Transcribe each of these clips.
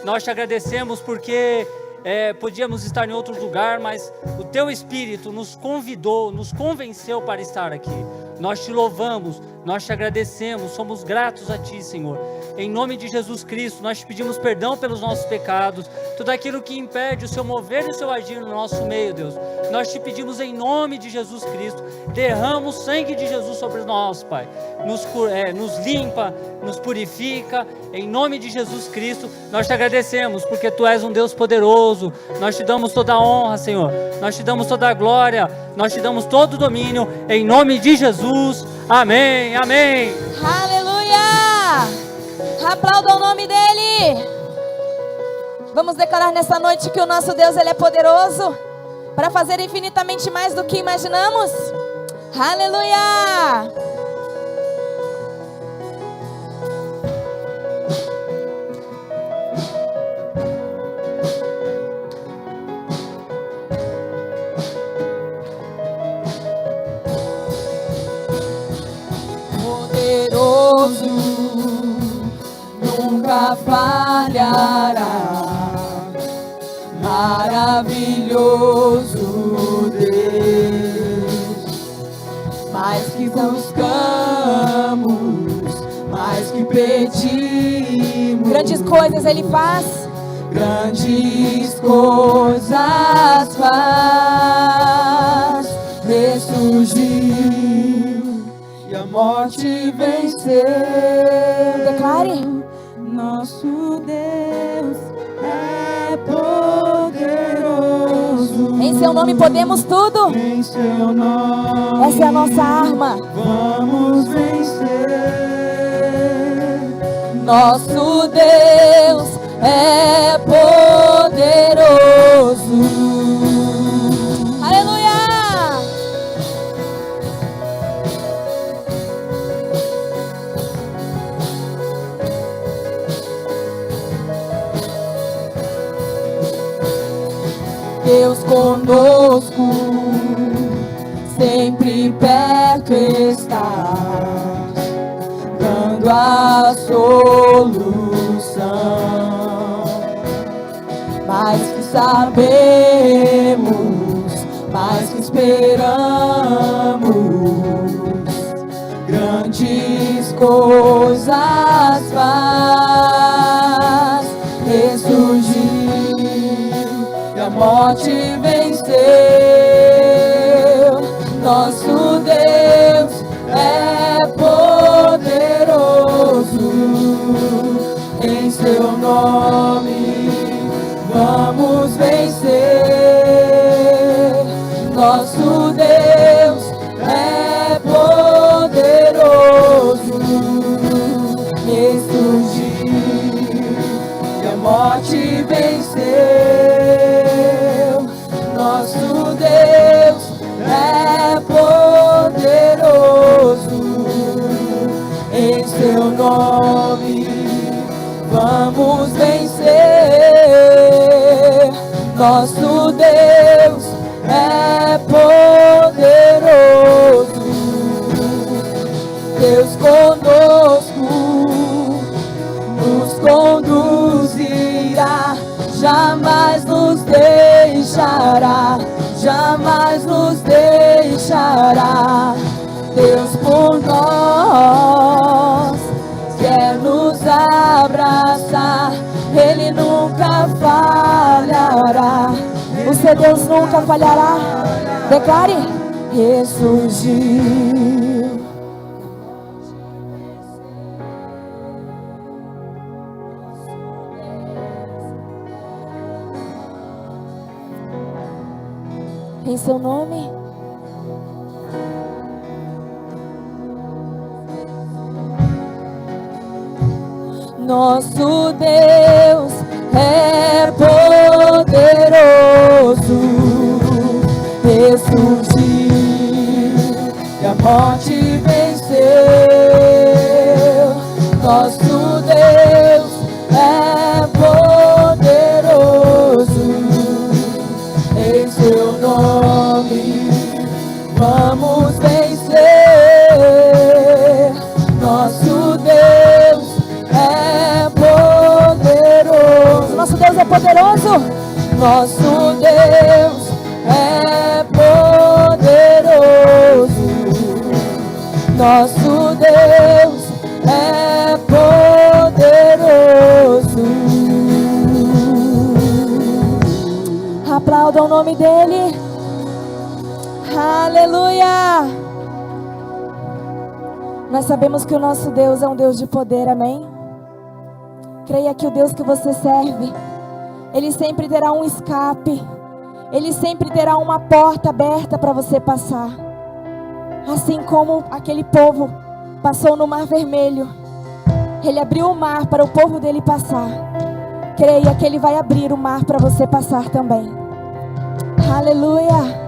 Nós te agradecemos porque podíamos estar em outro lugar, mas o Teu Espírito nos convidou, nos convenceu para estar aqui. Nós te louvamos, nós te agradecemos, somos gratos a Ti, Senhor. Em nome de Jesus Cristo, nós te pedimos perdão pelos nossos pecados, tudo aquilo que impede o Seu mover e o Seu agir no nosso meio, Deus. Nós te pedimos em nome de Jesus Cristo, derrama o sangue de Jesus sobre nós, Pai. Nos limpa, nos purifica, em nome de Jesus Cristo. Nós te agradecemos porque Tu és um Deus poderoso. Nós te damos toda a honra, Senhor. Nós te damos toda a glória. Nós te damos todo o domínio, em nome de Jesus. Amém, amém. Aleluia! Aplauda o nome dEle. Vamos declarar nessa noite que o nosso Deus, Ele é poderoso para fazer infinitamente mais do que imaginamos. Aleluia! Poderoso, nunca falhará. Maravilhoso Deus, mais que buscamos, mais que pedimos, Grandes coisas Ele faz. grandes coisas faz, ressurgiu e a morte venceu. Declare. Nosso Deus é poderoso. Em Seu nome podemos tudo. Em Seu nome Essa é a nossa arma. vamos vencer. Nosso Deus é poderoso. Aleluia! Deus conosco, sempre perto está, dando a solução. Mais que sabemos, mais que esperamos, grandes coisas faz, ressurgiu e a morte venceu. Nosso Deus é poderoso, em Seu nome vamos vencer. Nosso Deus é poderoso, ressurgiu e a morte venceu. Nosso Deus é poderoso, em Seu nome vamos vencer. Nosso Deus é poderoso. Deus conosco nos conduzirá, jamais nos deixará, jamais nos deixará. Deus por nós quer nos abraçar, Ele nunca falhará. O seu Deus nunca falhará. Declare. Ressurgiu. Em Seu nome. Nosso Deus é poderoso, ressurgiu e a morte venceu. Nosso Deus é poderoso, em Seu nome vamos vencer. Nosso Deus é poderoso. poderoso, Nosso Deus é poderoso. Nosso Deus é poderoso. Aplauda o nome dele. Aleluia. Nós sabemos que o nosso Deus é um Deus de poder, amém? Creia que o Deus que você serve, Ele sempre terá um escape. Ele sempre terá uma porta aberta para você passar. Assim como aquele povo passou no Mar Vermelho, Ele abriu o mar para o povo dele passar. Creia que Ele vai abrir o mar para você passar também. Aleluia.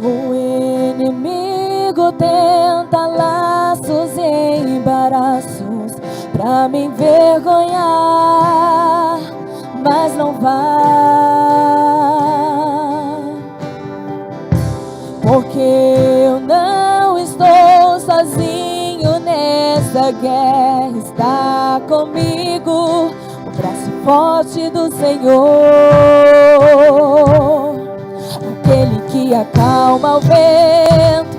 O inimigo tenta laços e embaraços pra me envergonhar, mas não vai, porque eu não estou sozinho nessa guerra. Está comigo o braço forte do Senhor, aquele que acalma o vento,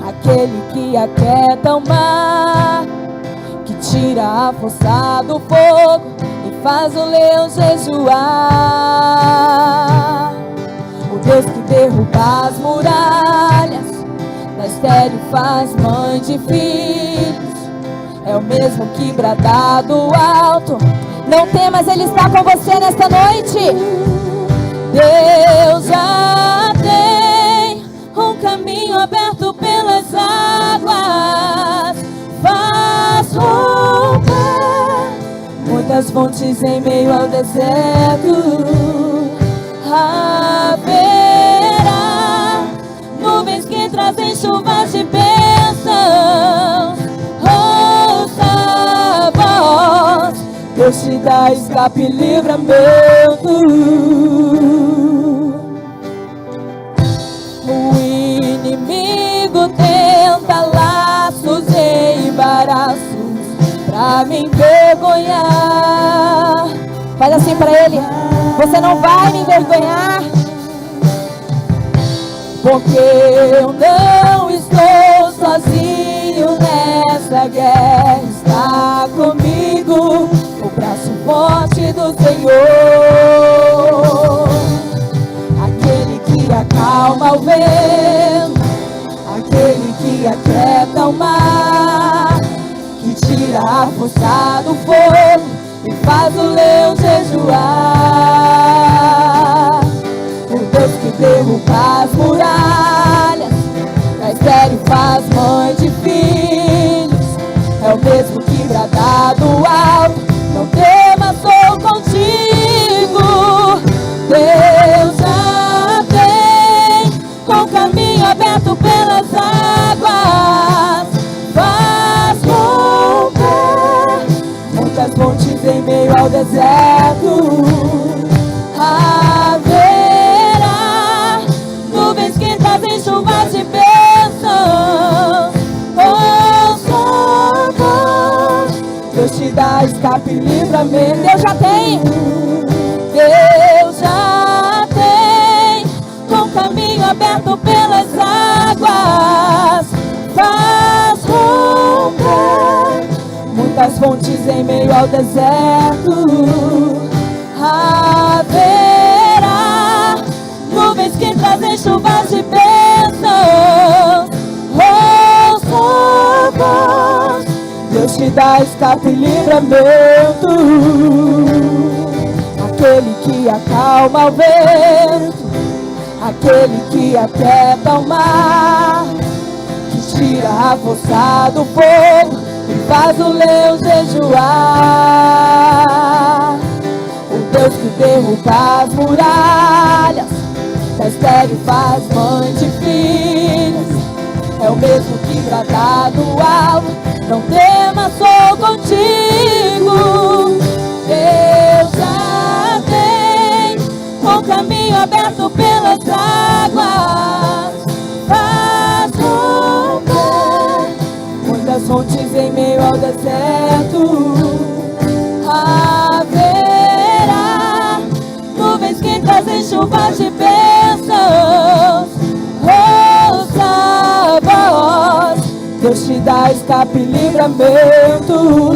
aquele que aquieta o mar, que tira a força do fogo e faz o leão jejuar. O Deus que derruba as muralhas, da estéril faz mãe de filhos, é o mesmo que brada do alto. Não temas, Ele está com você nesta noite. Deus já tem um caminho aberto pelas águas, faz romper muitas fontes em meio ao deserto. Haverá nuvens que trazem chuvas de bênçãos. Ouça a voz, Deus te dá escape e livramento. O inimigo tenta laços e embaraços pra me envergonhar. Faz assim para Ele. Você não vai me envergonhar, porque eu não estou sozinho nessa guerra. Está comigo o braço forte do Senhor, aquele que acalma o vento, aquele que aquieta o mar, que tira a força do fogo e faz o leão jejuar. O Deus que derruba as muralhas, da estéril faz mãe de filhos, é o mesmo que brada do alto. Não temas, sou contigo. Deus já tem com caminho aberto pelas águas, faz romper muitas pontes em meio ao deserto. Haverá nuvens que trazem chuvas de bênçãos. Ouça a voz, Deus te dá escape e livramento. Deus já tem. Deus já tem com caminho aberto pelas águas, faz romper muitas fontes em meio ao deserto. Haverá nuvens que trazem chuvas de bênçãos. Ouça a voz, Deus te dá escape e livramento. Aquele que acalma o vento, aquele que aquieta o mar, que tira a força do fogo e faz o leão jejuar. O Deus que derruba as muralhas, da estéril faz mãe de filhos, é o mesmo que brada do alto. Não temas, sou contigo. Deus já tem um caminho aberto pelas águas, faz romper muitas fontes em meio Deus te dá escape e livramento.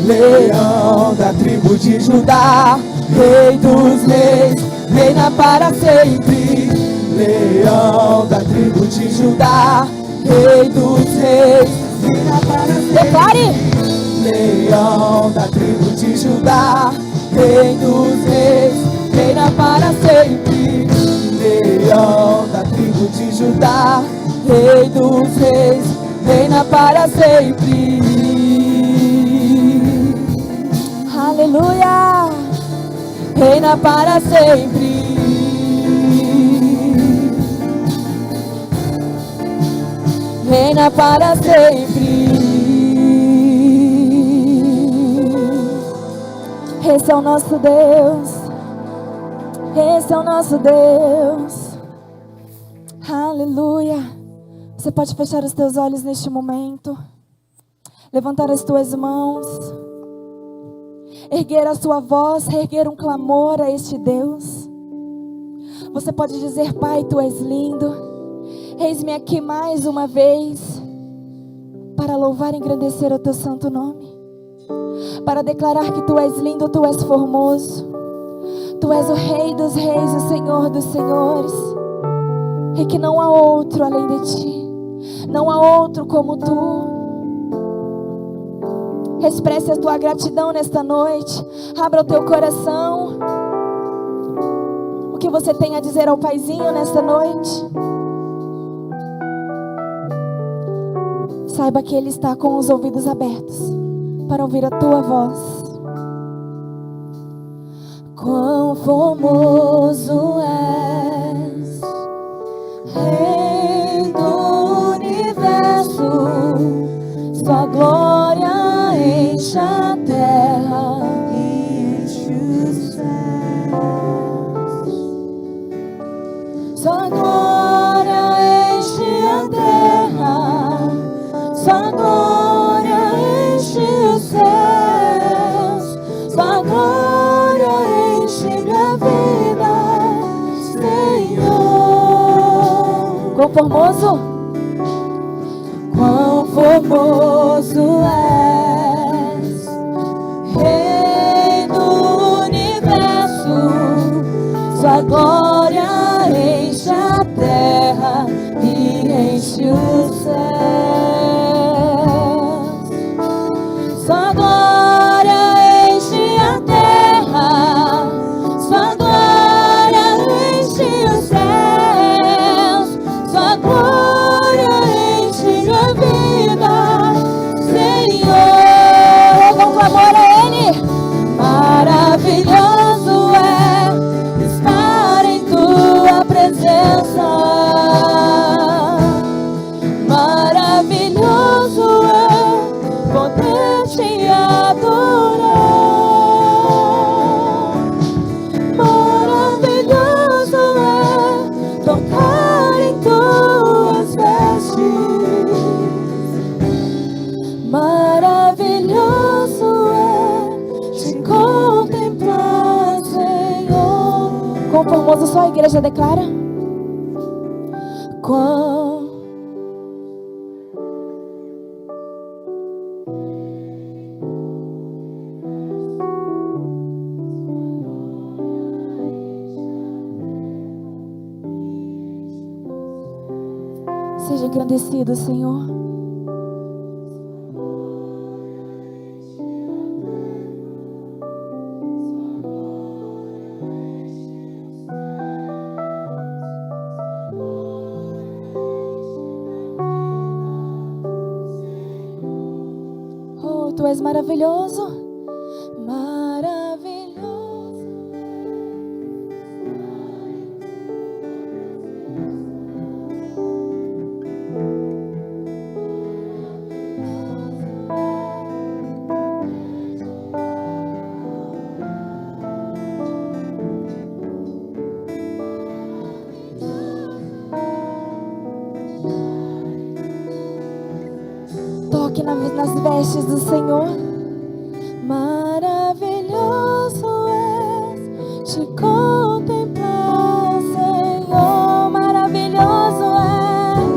Leão da tribo de Judá, Rei dos reis, reina para sempre. Leão da tribo de Judá, Rei dos reis, reina para sempre. Declare. Leão da tribo de Judá, Rei dos reis, reina para sempre. Leão da tribo de Judá, Rei dos reis, reina para sempre. Aleluia. Reina para sempre. Reina para sempre. Esse é o nosso Deus. Esse é o nosso Deus. Aleluia. Você pode fechar os teus olhos neste momento. Levantar as tuas mãos. Erguer a sua voz, erguer um clamor a este Deus. Você pode dizer: Pai, Tu és lindo. Eis-me aqui mais uma vez para louvar e engrandecer o Teu santo nome, para declarar que Tu és lindo, Tu és formoso, Tu és o Rei dos reis, o Senhor dos senhores, e que não há outro além de Ti, não há outro como Tu. Expresse a tua gratidão nesta noite. Abra o teu coração. O que você tem a dizer ao Paizinho nesta noite? Saiba que Ele está com os ouvidos abertos para ouvir a tua voz. Quão formoso és, Rei do universo, sua glória enche a terra e enche os céus. Sua glória enche a terra, sua glória enche os céus, sua glória enche minha vida, Senhor. Quão formoso? Quão formoso és, Rei do universo, sua glória enche a terra e enche os céus. Sua glória enche a terra, sua glória enche os céus, sua glória enche minha vida, Senhor. Com clamor a Ele. Maravilhoso é estar em tua presença. Maravilhoso é poder te adorar. Maravilhoso é tocar em tuas vestes. Maravilhoso é te contemplar, Senhor. Quão formoso só a igreja declara. Quão Seja engrandecido, Senhor. Oh, Tu és maravilhoso. maravilhoso. Toque nas vestes do Senhor. Maravilhoso és te contemplar, Senhor. Maravilhoso és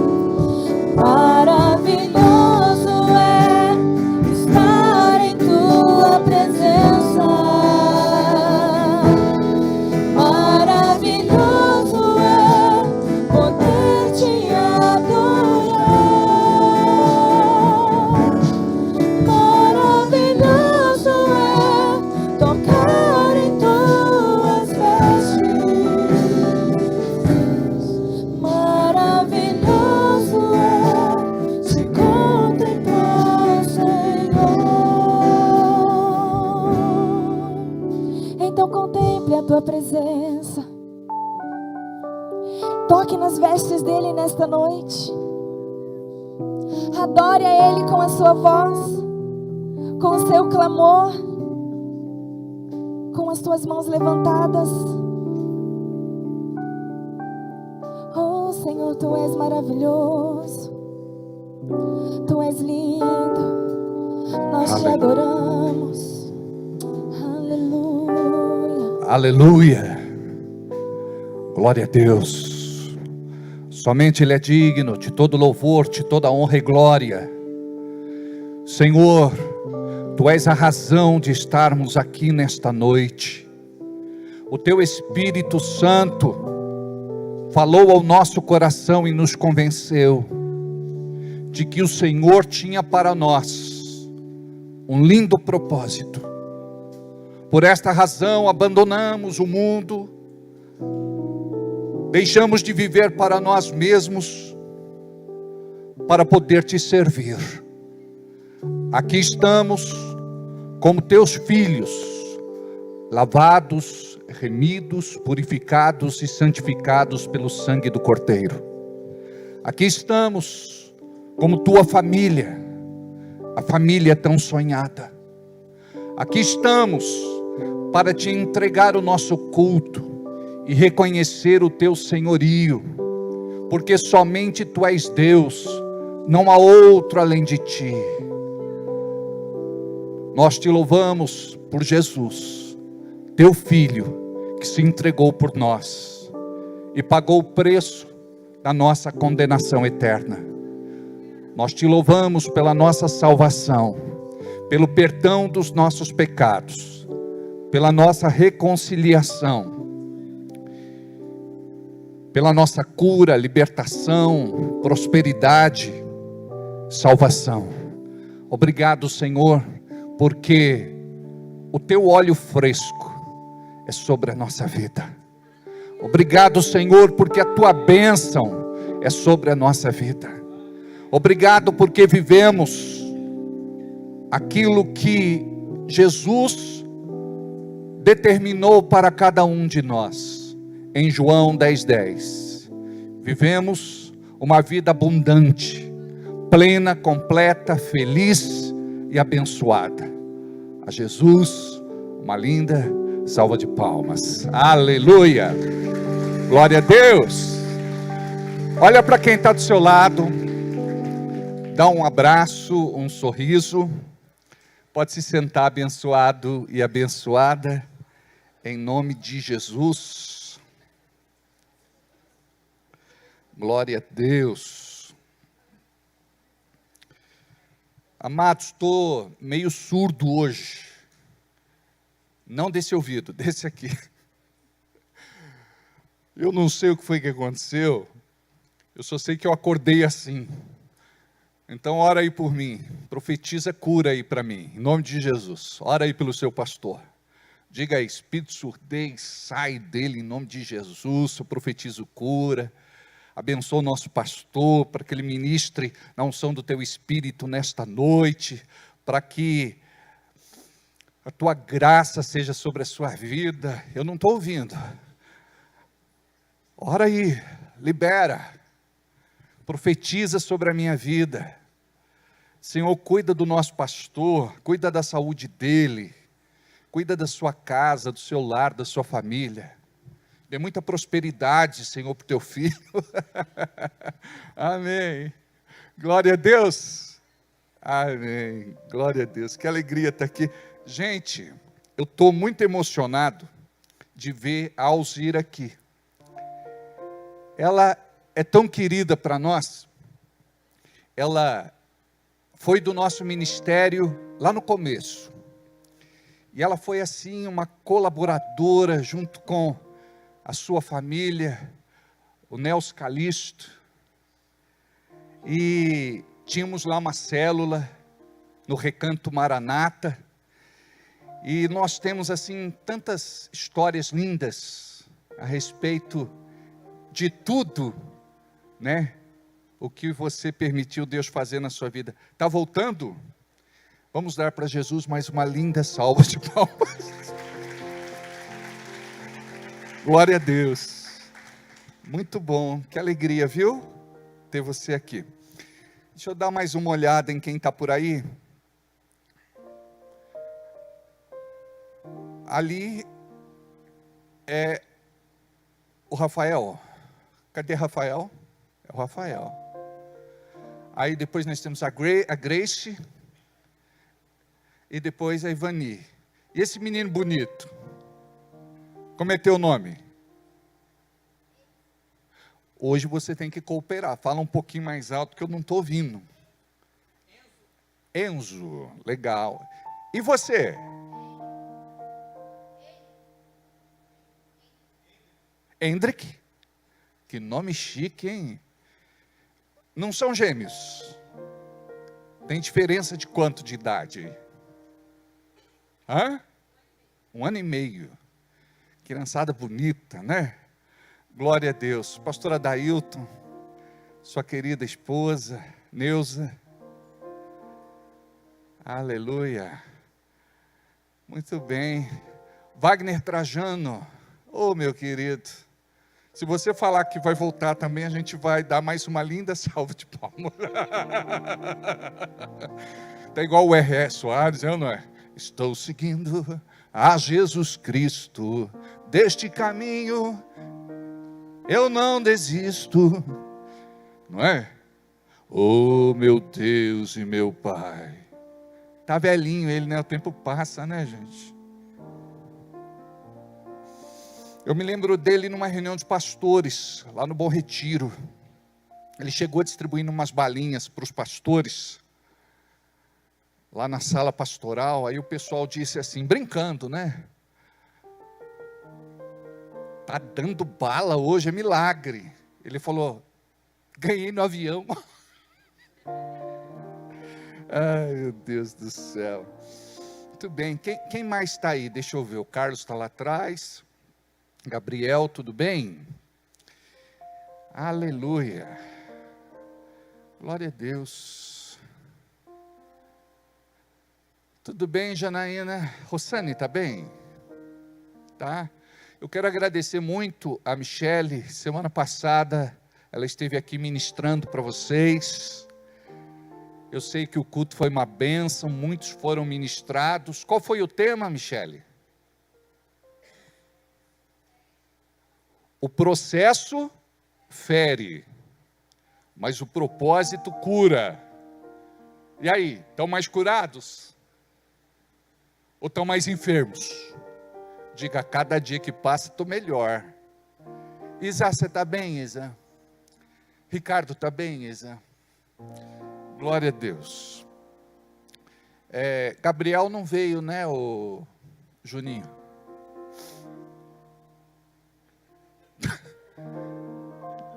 toque nas vestes dele nesta noite. Adore a Ele com a sua voz, com o seu clamor, com as tuas mãos levantadas. Oh Senhor, Tu és maravilhoso, Tu és lindo, nós Te adoramos. Aleluia. Aleluia. Glória a Deus. Somente Ele é digno de todo louvor, de toda honra e glória. Senhor, Tu és a razão de estarmos aqui nesta noite. O Teu Espírito Santo falou ao nosso coração e nos convenceu de que o Senhor tinha para nós um lindo propósito. Por esta razão abandonamos o mundo, deixamos de viver para nós mesmos, para poder Te servir. Aqui estamos como Teus filhos, lavados, remidos, purificados e santificados pelo sangue do Cordeiro. Aqui estamos como Tua família, a família tão sonhada. Aqui estamos para Te entregar o nosso culto e reconhecer o Teu senhorio, porque somente Tu és Deus, não há outro além de Ti. Nós Te louvamos por Jesus, Teu Filho, que se entregou por nós e pagou o preço da nossa condenação eterna. Nós Te louvamos pela nossa salvação, pelo perdão dos nossos pecados, pela nossa reconciliação, pela nossa cura, libertação, prosperidade, salvação. Obrigado, Senhor, porque o Teu óleo fresco é sobre a nossa vida. Obrigado, Senhor, porque a Tua bênção é sobre a nossa vida. Obrigado porque vivemos aquilo que Jesus determinou para cada um de nós. Em João 10:10, vivemos uma vida abundante, plena, completa, feliz e abençoada. A Jesus, uma linda salva de palmas. Aleluia! Glória a Deus! Olha para quem está do seu lado, dá um abraço, um sorriso. Pode se sentar, abençoado e abençoada, em nome de Jesus. Glória a Deus. Amados, estou meio surdo hoje. Não desse ouvido, desse aqui. Eu não sei o que foi que aconteceu. Eu só sei que eu acordei assim. Então ora aí por mim. Profetiza cura aí para mim, em nome de Jesus. Ora aí pelo seu pastor. Diga aí, espírito surdez, sai dele em nome de Jesus. Eu profetizo cura. Abençoa o nosso pastor, para que ele ministre na unção do Teu Espírito nesta noite, para que a Tua graça seja sobre a sua vida. Eu não estou ouvindo. Ora aí, libera, profetiza sobre a minha vida. Senhor, cuida do nosso pastor, cuida da saúde dele, cuida da sua casa, do seu lar, da sua família. Dê muita prosperidade, Senhor, para o Teu filho. Amém. Glória a Deus. Amém. Glória a Deus. Que alegria estar aqui. Gente, eu estou muito emocionado de ver a Alzira aqui. Ela é tão querida para nós. Ela foi do nosso ministério lá no começo. E ela foi assim uma colaboradora junto com a sua família, o Nelson Calixto, e tínhamos lá uma célula no Recanto Maranata, e nós temos assim tantas histórias lindas a respeito de tudo, né? O que você permitiu Deus fazer na sua vida. Está voltando? Vamos dar para Jesus mais uma linda salva de palmas. Glória a Deus. Muito bom, que alegria, viu? Ter você aqui. Deixa eu dar mais uma olhada em quem está por aí. Ali é o Rafael. Cadê Rafael? É o Rafael. Aí depois nós temos a Grace. E depois a Ivani. E esse menino bonito? Como é teu nome? Hoje você tem que cooperar. Fala um pouquinho mais alto que eu não estou ouvindo. Enzo. Legal. E você? Hendrik? Que nome chique, hein? Não são gêmeos. Tem diferença de quanto de idade? Hã? 1 ano e meio. Criançada bonita, né? Glória a Deus. Pastora Dailton, sua querida esposa, Neuza. Aleluia. Muito bem. Wagner Trajano. Oh, meu querido. Se você falar que vai voltar também, a gente vai dar mais uma linda salva de palmas. Tá igual o R.E. Soares, não é? Estou seguindo a Jesus Cristo, deste caminho eu não desisto, não é? Oh, meu Deus e meu Pai. Tá velhinho ele, né? O tempo passa, né, gente? Eu me lembro dele numa reunião de pastores, lá no Bom Retiro. Ele chegou distribuindo umas balinhas para os pastores, lá na sala pastoral. Aí o pessoal disse assim, brincando, né? Tá dando bala hoje, é milagre. Ele falou, ganhei no avião. Ai, meu Deus do céu. Muito bem, quem mais está aí? Deixa eu ver, o Carlos está lá atrás. Gabriel, tudo bem? Aleluia. Glória a Deus. Tudo bem, Janaína? Rossane, está bem? Tá? Eu quero agradecer muito a Michele. Semana passada ela esteve aqui ministrando para vocês. Eu sei que o culto foi uma bênção, muitos foram ministrados. Qual foi o tema, Michele? O processo fere, mas o propósito cura. E aí, estão mais curados? Ou estão mais enfermos? Diga, a cada dia que passa, estou melhor. Isa, você está bem, Isa? Ricardo, está bem, Isa? Glória a Deus. Gabriel não veio, né, o Juninho?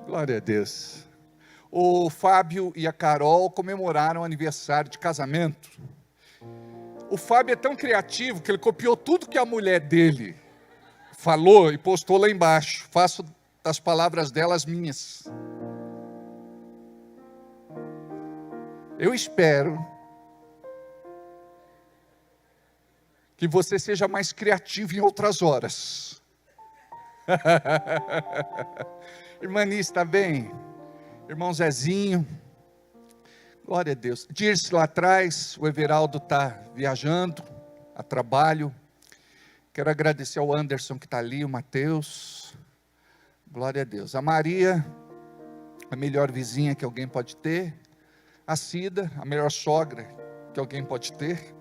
Glória a Deus. O Fábio e a Carol comemoraram o aniversário de casamento. O Fábio é tão criativo que ele copiou tudo que a mulher dele falou e postou lá embaixo. Faço das palavras dela as minhas. Eu espero que você seja mais criativo em outras horas. Irmãninha, está bem? Irmão Zezinho. Glória a Deus. Dirce lá atrás, o Everaldo está viajando a trabalho. Quero agradecer ao Anderson que está ali, o Mateus. Glória a Deus. A Maria, a melhor vizinha que alguém pode ter. A Cida, a melhor sogra que alguém pode ter.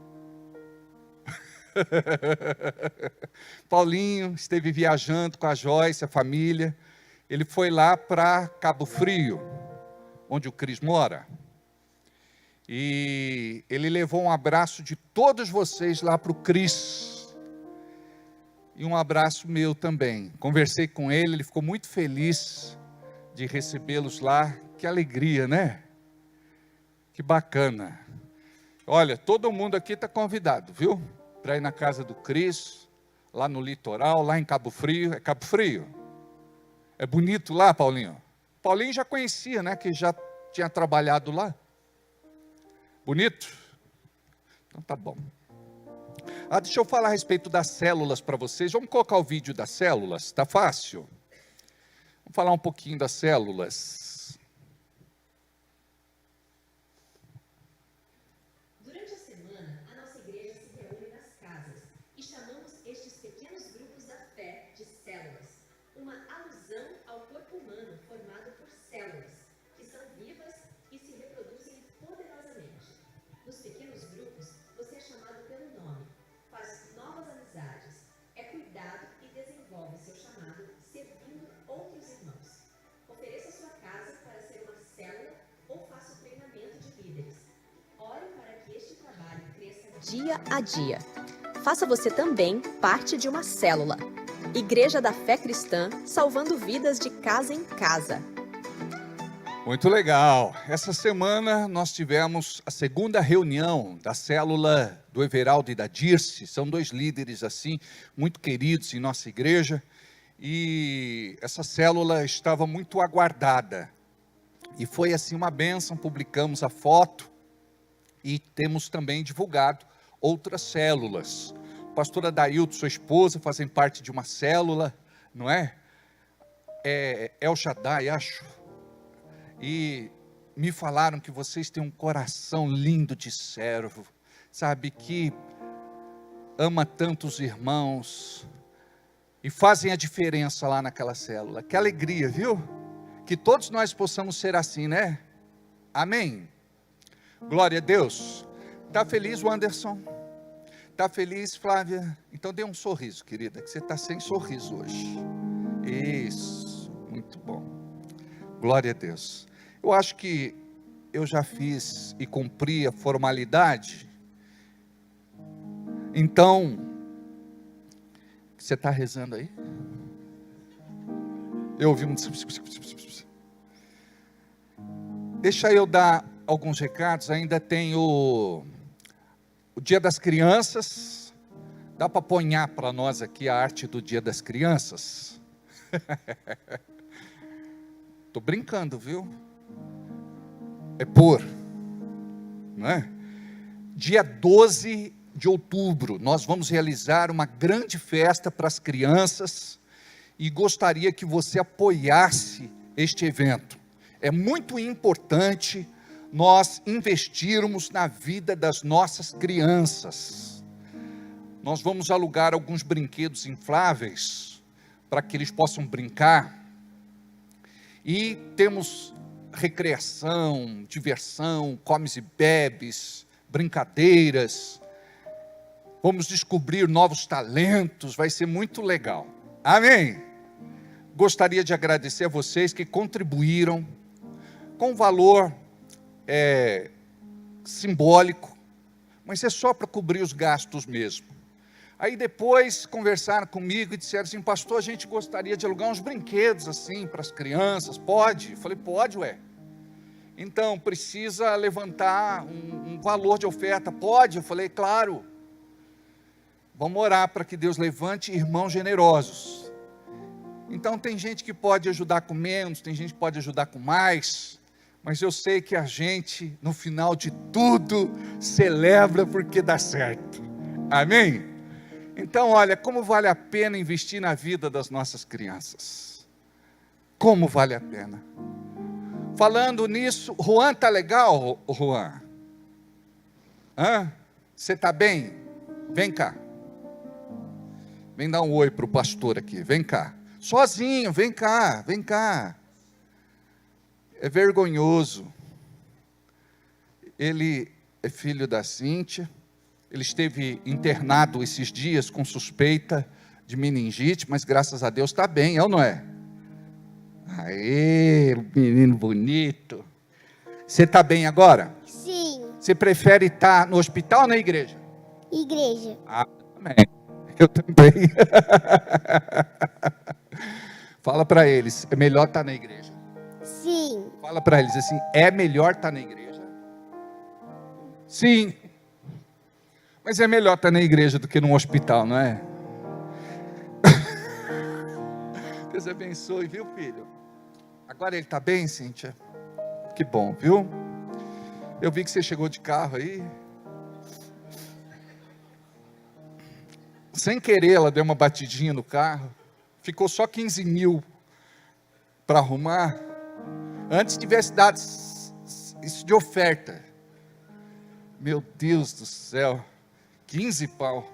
Paulinho esteve viajando com a Joyce, a família. Ele foi lá para Cabo Frio, onde o Cris mora. E ele levou um abraço de todos vocês lá para o Cris. E um abraço meu também. Conversei com ele, ele ficou muito feliz de recebê-los lá. Que alegria, né? Que bacana. Olha, todo mundo aqui está convidado, viu? Para ir na casa do Cris, lá no litoral, lá em Cabo Frio. É Cabo Frio? É bonito lá, Paulinho? Paulinho já conhecia, né? Que já tinha trabalhado lá. Bonito? Então tá bom. Deixa eu falar a respeito das células para vocês. Vamos colocar o vídeo das células? Tá fácil? Vamos falar um pouquinho das células. Durante a semana, a nossa igreja se reúne nas casas e chamamos estes pequenos grupos da fé de células, uma alusão ao corpo humano formado por células, que são vivas e se reproduzem poderosamente. Nos pequenos grupos, você é chamado pelo nome, faz novas amizades, é cuidado e desenvolve seu chamado servindo outros irmãos. Ofereça sua casa para ser uma célula ou faça o treinamento de líderes. Ore para que este trabalho cresça dia a dia. Faça você também parte de uma célula. Igreja da Fé Cristã, salvando vidas de casa em casa. Muito legal. Essa semana nós tivemos a segunda reunião da célula do Everaldo e da Dirce. São dois líderes assim, muito queridos em nossa igreja. E essa célula estava muito aguardada. E foi assim uma bênção, publicamos a foto e temos também divulgado outras células. A pastora Dailton, sua esposa, fazem parte de uma célula, não é? É El Shaddai, acho. E me falaram que vocês têm um coração lindo de servo, sabe, que ama tantos irmãos e fazem a diferença lá naquela célula. Que alegria, viu? Que todos nós possamos ser assim, né? Amém? Glória a Deus. Está feliz, Anderson? Está feliz, Flávia? Então dê um sorriso, querida, que você está sem sorriso hoje. Isso, muito bom. Glória a Deus. Eu acho que eu já fiz e cumpri a formalidade. Então, você está rezando aí? Eu ouvi um... Deixa eu dar alguns recados. Ainda tem o Dia das Crianças. Dá para apanhar para nós aqui a arte do Dia das Crianças? Estou brincando, viu? É não é? Dia 12 de outubro, nós vamos realizar uma grande festa para as crianças e gostaria que você apoiasse este evento. É muito importante nós investirmos na vida das nossas crianças. Nós vamos alugar alguns brinquedos infláveis para que eles possam brincar. E temos recreação, diversão, comes e bebes, brincadeiras. Vamos descobrir novos talentos, vai ser muito legal. Amém? Gostaria de agradecer a vocês que contribuíram com valor simbólico, mas é só para cobrir os gastos mesmo. Aí depois conversaram comigo e disseram assim: pastor, a gente gostaria de alugar uns brinquedos assim para as crianças, pode? Eu falei, pode, ué. Então, precisa levantar um valor de oferta, pode? Eu falei, claro. Vamos orar para que Deus levante irmãos generosos. Então, tem gente que pode ajudar com menos, tem gente que pode ajudar com mais, mas eu sei que a gente, no final de tudo, celebra porque dá certo. Amém? Então, olha, como vale a pena investir na vida das nossas crianças. Como vale a pena. Falando nisso, Juan tá legal, Juan? Você tá bem? Vem cá. Vem dar um oi para o pastor aqui, vem cá. Sozinho, vem cá, vem cá. É vergonhoso. Ele é filho da Cíntia. Ele esteve internado esses dias com suspeita de meningite, mas graças a Deus está bem, é ou não é? Aê, menino bonito. Você está bem agora? Sim, Você prefere estar no hospital ou na igreja? igreja. Amém. Eu também. Fala para eles, é melhor estar na igreja. Sim, Fala para eles assim, é melhor estar na igreja? Sim. Mas é melhor estar na igreja do que num hospital, não é? Deus abençoe, viu, filho? Agora ele está bem, Cíntia? Que bom, viu? Eu vi que você chegou de carro aí. Sem querer, ela deu uma batidinha no carro. Ficou só 15 mil para arrumar. Antes tivesse dado isso de oferta. Meu Deus do céu, 15 pau.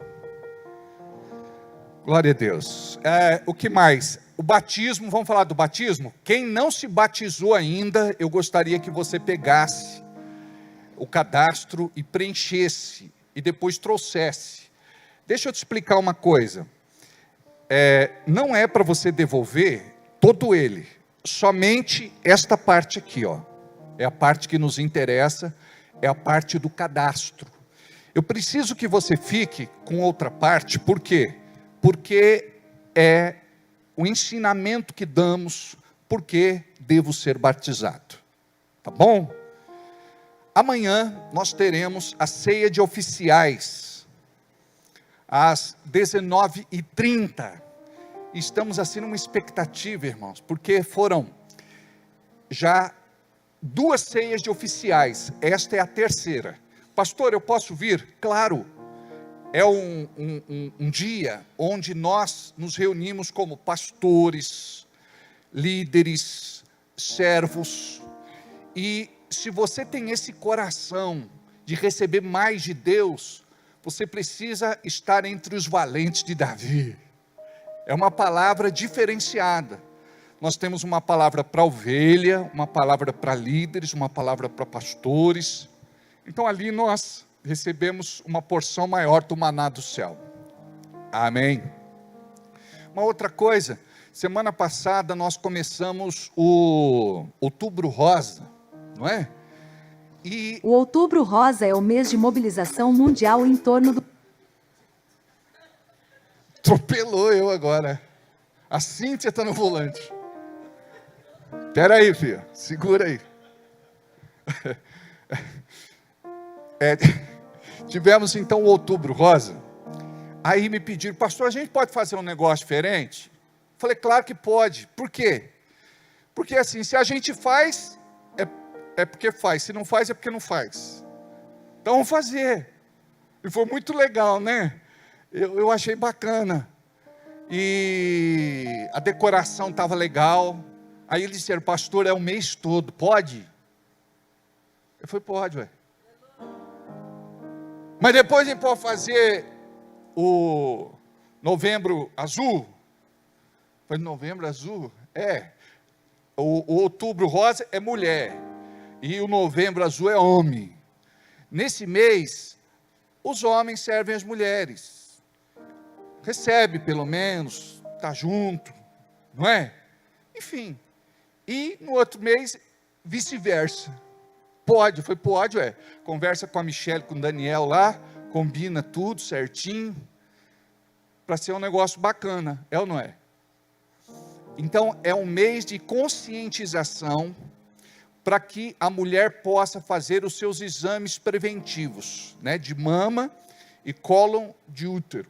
Glória a Deus. O que mais? O batismo, vamos falar do batismo? Quem não se batizou ainda, eu gostaria que você pegasse o cadastro e preenchesse, e depois trouxesse. Deixa eu te explicar uma coisa. Não é para você devolver todo ele, somente esta parte aqui, ó. É a parte que nos interessa, é a parte do cadastro. Eu preciso que você fique com outra parte, por quê? Porque é o ensinamento que damos, porque devo ser batizado. Tá bom? Amanhã nós teremos a ceia de oficiais, às 19h30. Estamos assim numa expectativa, irmãos, porque foram já 2 ceias de oficiais, esta é a terceira. Pastor, eu posso vir? Claro. É um dia onde nós nos reunimos como pastores, líderes, servos, e se você tem esse coração de receber mais de Deus, você precisa estar entre os valentes de Davi. É uma palavra diferenciada. Nós temos uma palavra para ovelha, uma palavra para líderes, uma palavra para pastores. Então ali nós recebemos uma porção maior do maná do céu. Amém. Uma outra coisa, semana passada nós começamos o Outubro Rosa, não é? E o Outubro Rosa é o mês de mobilização mundial em torno do... Atropelou eu agora. A Cíntia está no volante. Espera aí, filha. Segura aí. Tivemos então o Outubro Rosa. Aí me pediram, pastor, a gente pode fazer um negócio diferente? Falei, claro que pode. Por quê? Porque assim, se a gente faz, é porque faz. Se não faz, é porque não faz. Então vamos fazer. E foi muito legal, né? Eu achei bacana. E a decoração estava legal. Aí eles disseram, pastor, é o mês todo, pode? Eu falei, pode, ué. Mas depois a gente pode fazer o Novembro Azul. Foi Novembro Azul? O Outubro Rosa é mulher. E o Novembro Azul é homem. Nesse mês, os homens servem as mulheres. Recebe pelo menos, está junto, não é? Enfim. E no outro mês, vice-versa. Pode, conversa com a Michelle, com o Daniel lá, combina tudo certinho, para ser um negócio bacana, é ou não é? Então, é um mês de conscientização, para que a mulher possa fazer os seus exames preventivos, né, de mama e cólon de útero.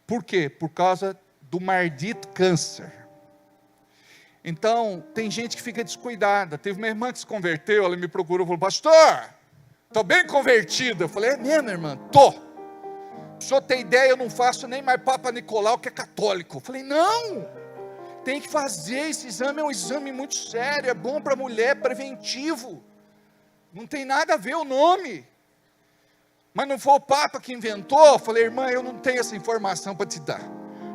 Por quê? Por causa do maldito câncer. Então, tem gente que fica descuidada. Teve uma irmã que se converteu, ela me procurou e falou, pastor, estou bem convertida. Eu falei, é mesmo, irmã? Tô. Para o senhor ter ideia, eu não faço nem mais Papa Nicolau, que é católico. Eu falei, não, tem que fazer, esse exame é um exame muito sério, é bom para a mulher, preventivo. Não tem nada a ver o nome. Mas não foi o Papa que inventou? Eu falei, irmã, eu não tenho essa informação para te dar.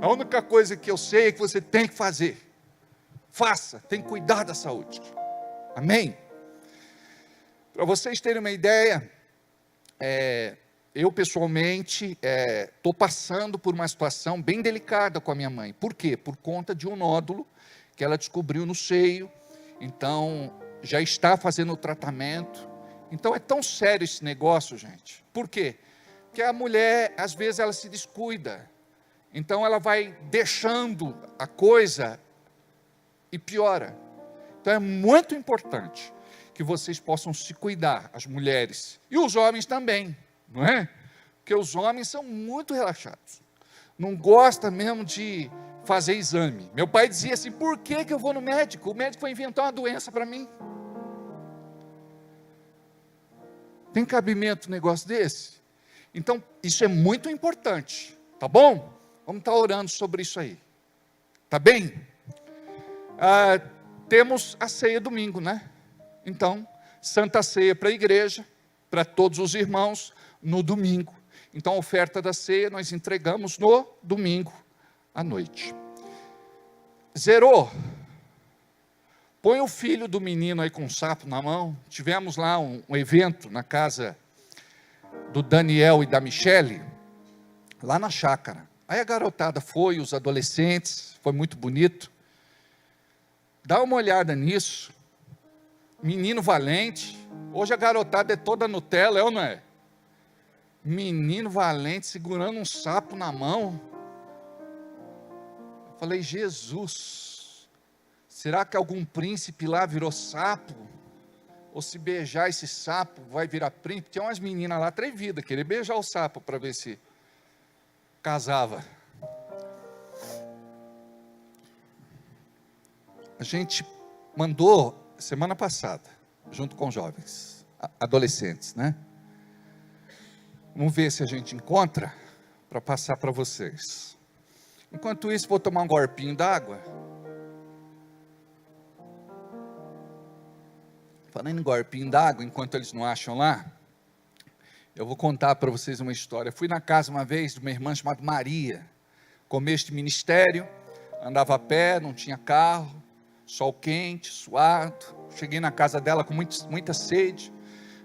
A única coisa que eu sei é que você tem que fazer. Faça, tem que cuidar da saúde. Amém? Para vocês terem uma ideia, eu pessoalmente estou passando por uma situação bem delicada com a minha mãe. Por quê? Por conta de um nódulo que ela descobriu no seio. Então, já está fazendo o tratamento. Então, é tão sério esse negócio, gente. Por quê? Porque a mulher, às vezes, ela se descuida. Então, ela vai deixando a coisa e piora. Então é muito importante que vocês possam se cuidar, as mulheres, e os homens também, não é? Porque os homens são muito relaxados, não gostam mesmo de fazer exame. Meu pai dizia assim, por que eu vou no médico? O médico vai inventar uma doença para mim. Tem cabimento um negócio desse? Então, isso é muito importante, tá bom? Vamos estar orando sobre isso aí, tá bem? temos a ceia domingo, né? Então, Santa Ceia para a igreja, para todos os irmãos, no domingo. Então, a oferta da ceia nós entregamos no domingo à noite. Zerou. Põe o filho do menino aí com um sapo na mão. Tivemos lá um evento na casa do Daniel e da Michele, lá na chácara. Aí a garotada foi, os adolescentes, foi muito bonito. Dá uma olhada nisso. Menino valente. Hoje a garotada é toda Nutella, é ou não é? Menino valente segurando um sapo na mão. Eu falei, Jesus, será que algum príncipe lá virou sapo? Ou se beijar esse sapo vai virar príncipe? Tinha umas meninas lá atrevidas, querer beijar o sapo para ver se casava. A gente mandou semana passada, junto com jovens, adolescentes, né? Vamos ver se a gente encontra para passar para vocês. Enquanto isso, vou tomar um gorpinho d'água. Falando em gorpinho d'água, enquanto eles não acham lá, eu vou contar para vocês uma história. Fui na casa uma vez de uma irmã chamada Maria, começo de ministério, andava a pé, não tinha carro, sol quente, suado. Cheguei na casa dela com muita sede.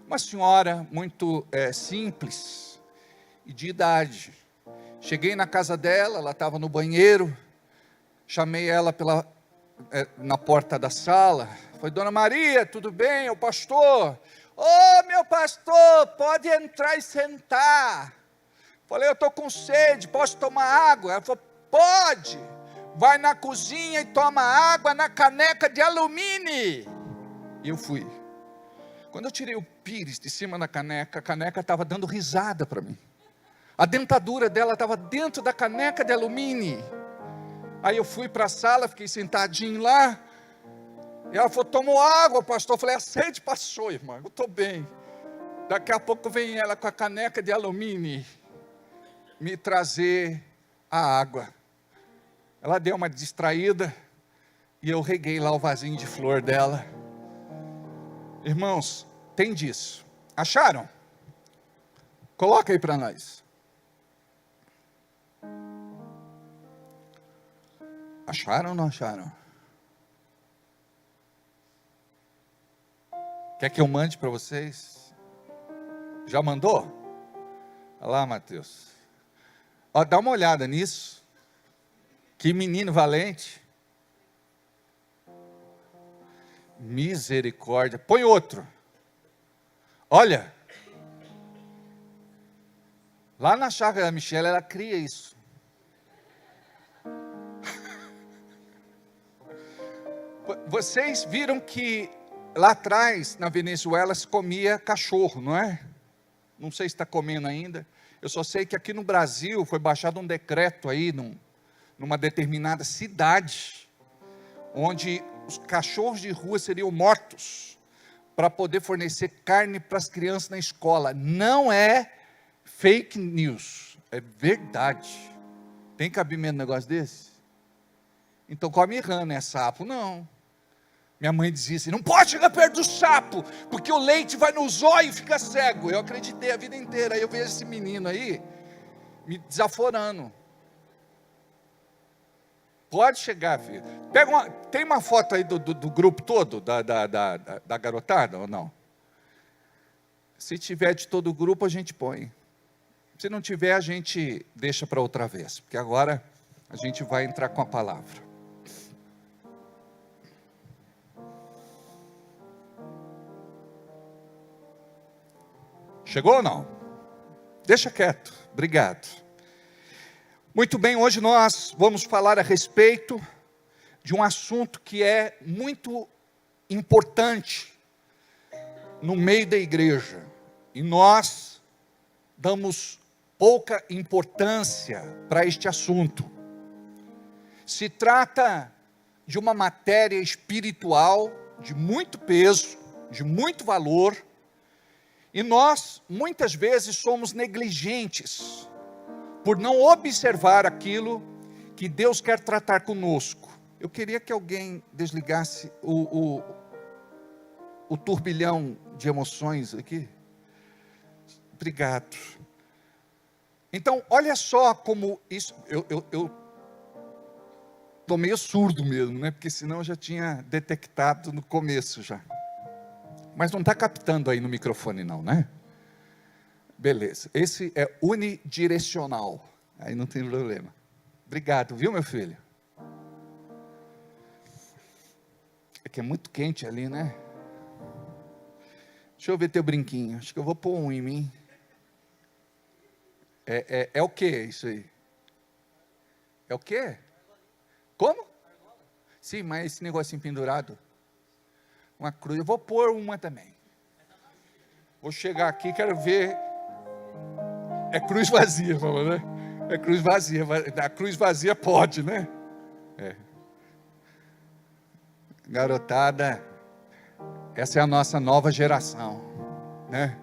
Uma senhora muito simples e de idade. Cheguei na casa dela, ela estava no banheiro, chamei ela na porta da sala. Foi, Dona Maria, tudo bem? É o pastor. Ô, meu pastor, pode entrar e sentar. Falei, eu estou com sede, posso tomar água? Ela falou, pode. Vai na cozinha e toma água na caneca de alumínio. E eu fui. Quando eu tirei o pires de cima da caneca, a caneca estava dando risada para mim. A dentadura dela estava dentro da caneca de alumínio. Aí eu fui para a sala, fiquei sentadinho lá. E ela falou, tomou água, pastor. Eu falei, a sede passou, irmã, eu estou bem. Daqui a pouco vem ela com a caneca de alumínio me trazer a água. Ela deu uma distraída e eu reguei lá o vasinho de flor dela. Irmãos, tem disso. Acharam? Coloca aí para nós. Acharam ou não acharam? Quer que eu mande para vocês? Já mandou? Olha lá, Mateus. Ó, dá uma olhada nisso. Que menino valente. Misericórdia. Põe outro. Olha. Lá na chácara da Michele, ela cria isso. Vocês viram que lá atrás, na Venezuela, se comia cachorro, não é? Não sei se está comendo ainda. Eu só sei que aqui no Brasil foi baixado um decreto aí, numa determinada cidade, onde os cachorros de rua seriam mortos, para poder fornecer carne para as crianças na escola. Não é fake news, é verdade. Tem cabimento um negócio desse? Então come rã, não é sapo, não. Minha mãe dizia assim, não pode chegar perto do sapo, porque o leite vai no zóio e fica cego. Eu acreditei a vida inteira. Aí eu vejo esse menino aí, me desaforando. Pode chegar, filho. Tem uma foto aí do grupo todo, da garotada, ou não? Se tiver de todo o grupo, a gente põe. Se não tiver, a gente deixa para outra vez, porque agora a gente vai entrar com a palavra. Chegou ou não? Deixa quieto, obrigado. Muito bem, hoje nós vamos falar a respeito de um assunto que é muito importante no meio da igreja. E nós damos pouca importância para este assunto. Se trata de uma matéria espiritual de muito peso, de muito valor, e nós, muitas vezes, somos negligentes por não observar aquilo que Deus quer tratar conosco. Eu queria que alguém desligasse o turbilhão de emoções aqui. Obrigado. Então, olha só como isso... Eu estou meio surdo mesmo, né? Porque senão eu já tinha detectado no começo já. Mas não está captando aí no microfone não, né? Beleza. Esse é unidirecional. Aí não tem problema. Obrigado, viu, meu filho? É que é muito quente ali, né? Deixa eu ver teu brinquinho. Acho que eu vou pôr um em mim. É o que isso aí? É o quê? Como? Sim, mas esse negocinho pendurado. Uma cruz. Eu vou pôr uma também. Vou chegar aqui, quero ver. É cruz vazia, falou, né? É cruz vazia. A cruz vazia pode, né? É. Garotada, essa é a nossa nova geração, né?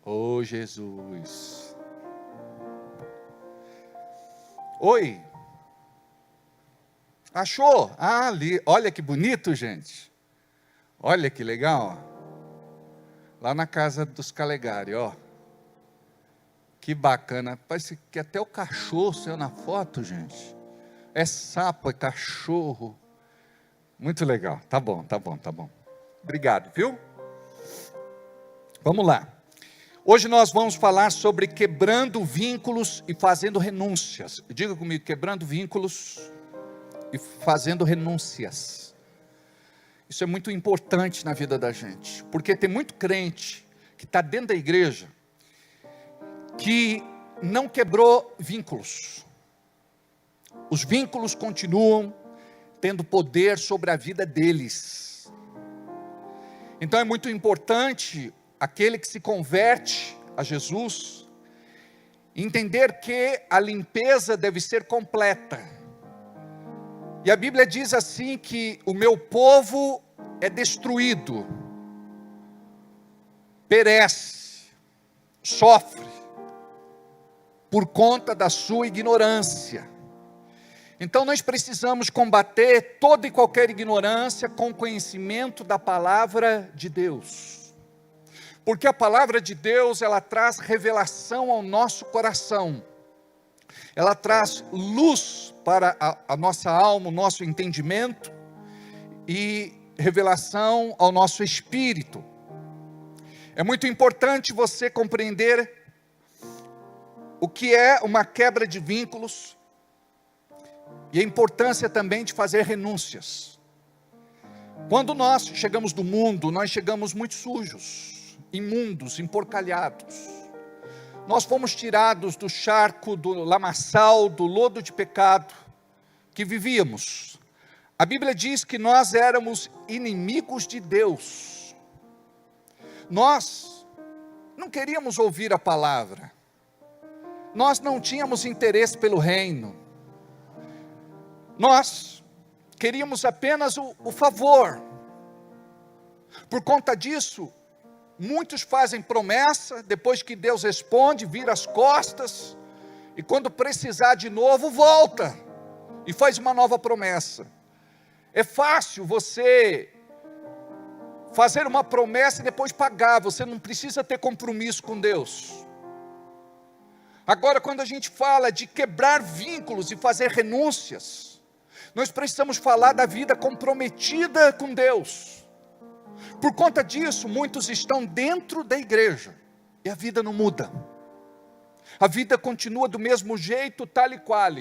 Oh, Jesus. Oi. Achou? Ah, ali. Olha que bonito, gente. Olha que legal. Lá na casa dos Calegari, ó. Que bacana. Parece que até o cachorro saiu na foto, gente. É sapo, é cachorro. Muito legal. Tá bom, tá bom, tá bom. Obrigado, viu? Vamos lá. Hoje nós vamos falar sobre quebrando vínculos e fazendo renúncias. Diga comigo, quebrando vínculos e fazendo renúncias. Isso é muito importante na vida da gente, porque tem muito crente que está dentro da igreja que não quebrou vínculos. Os vínculos continuam tendo poder sobre a vida deles. Então é muito importante aquele que se converte a Jesus entender que a limpeza deve ser completa. E a Bíblia diz assim que o meu povo é destruído, perece, sofre, por conta da sua ignorância. Então nós precisamos combater toda e qualquer ignorância com conhecimento da palavra de Deus. Porque a palavra de Deus, ela traz revelação ao nosso coração. Ela traz luz para a nossa alma, o nosso entendimento e revelação ao nosso espírito. É muito importante você compreender o que é uma quebra de vínculos e a importância também de fazer renúncias. Quando nós chegamos do mundo, nós chegamos muito sujos, imundos, emporcalhados. Nós fomos tirados do charco, do lamaçal, do lodo de pecado que vivíamos. A Bíblia diz que nós éramos inimigos de Deus. Nós não queríamos ouvir a palavra. Nós não tínhamos interesse pelo reino. Nós queríamos apenas o favor. Por conta disso, muitos fazem promessa, depois que Deus responde, vira as costas, e quando precisar de novo, volta, e faz uma nova promessa. É fácil você fazer uma promessa e depois pagar, você não precisa ter compromisso com Deus. Agora, quando a gente fala de quebrar vínculos e fazer renúncias, nós precisamos falar da vida comprometida com Deus. Por conta disso, muitos estão dentro da igreja e a vida não muda. A vida continua do mesmo jeito, tal e qual.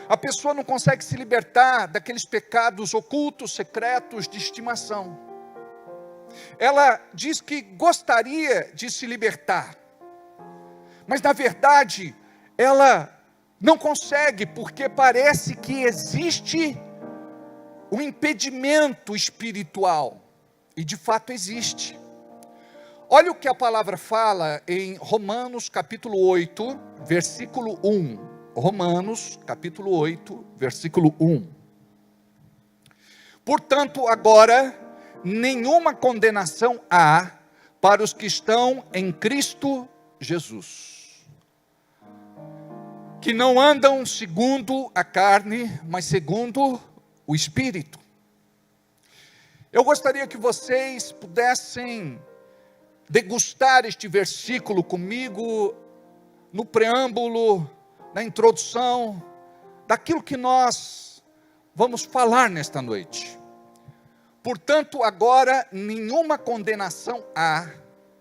A pessoa não consegue se libertar daqueles pecados ocultos, secretos, de estimação. Ela diz que gostaria de se libertar, mas na verdade, ela não consegue, porque parece que existe um impedimento espiritual. E de fato existe. Olha o que a palavra fala em Romanos capítulo 8, versículo 1. Romanos capítulo 8, versículo 1. Portanto, agora, nenhuma condenação há para os que estão em Cristo Jesus. que não andam segundo a carne, mas segundo o Espírito. Eu gostaria que vocês pudessem degustar este versículo comigo, no preâmbulo, na introdução, daquilo que nós vamos falar nesta noite. Portanto, agora nenhuma condenação há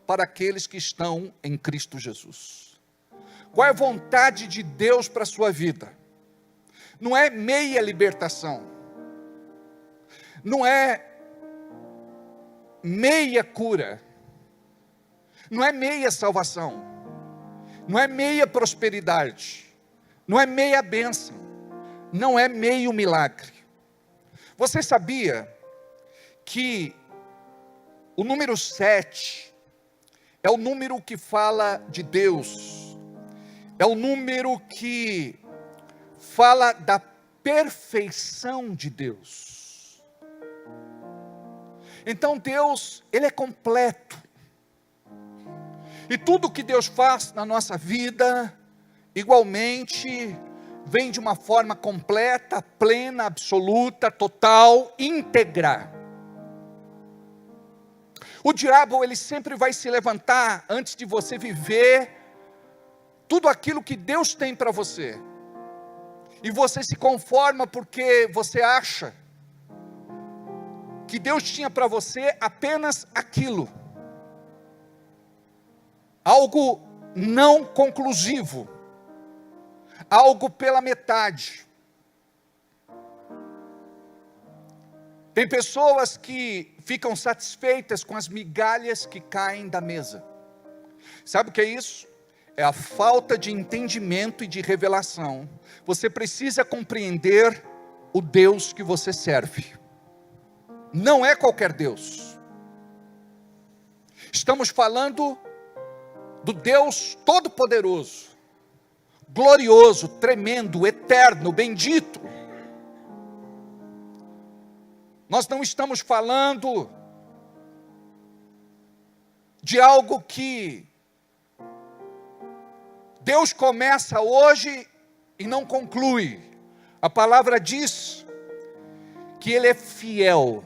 para aqueles que estão em Cristo Jesus. Qual é a vontade de Deus para a sua vida? Não é meia libertação, não é meia cura, não é meia salvação, não é meia prosperidade, não é meia bênção, não é meio milagre. Você sabia que o número 7 é o número que fala de Deus, é o número que fala da perfeição de Deus. Então Deus, Ele é completo. E tudo que Deus faz na nossa vida, igualmente, vem de uma forma completa, plena, absoluta, total, íntegra. O diabo, ele sempre vai se levantar antes de você viver tudo aquilo que Deus tem para você. E você se conforma porque você acha que Deus tinha para você apenas aquilo. Algo não conclusivo. Algo pela metade. Tem pessoas que ficam satisfeitas com as migalhas que caem da mesa. Sabe o que é isso? É a falta de entendimento e de revelação. Você precisa compreender o Deus que você serve. Não é qualquer Deus. Estamos falando do Deus Todo-Poderoso, glorioso, tremendo, eterno, bendito. Nós não estamos falando de algo que Deus começa hoje e não conclui. A palavra diz que Ele é fiel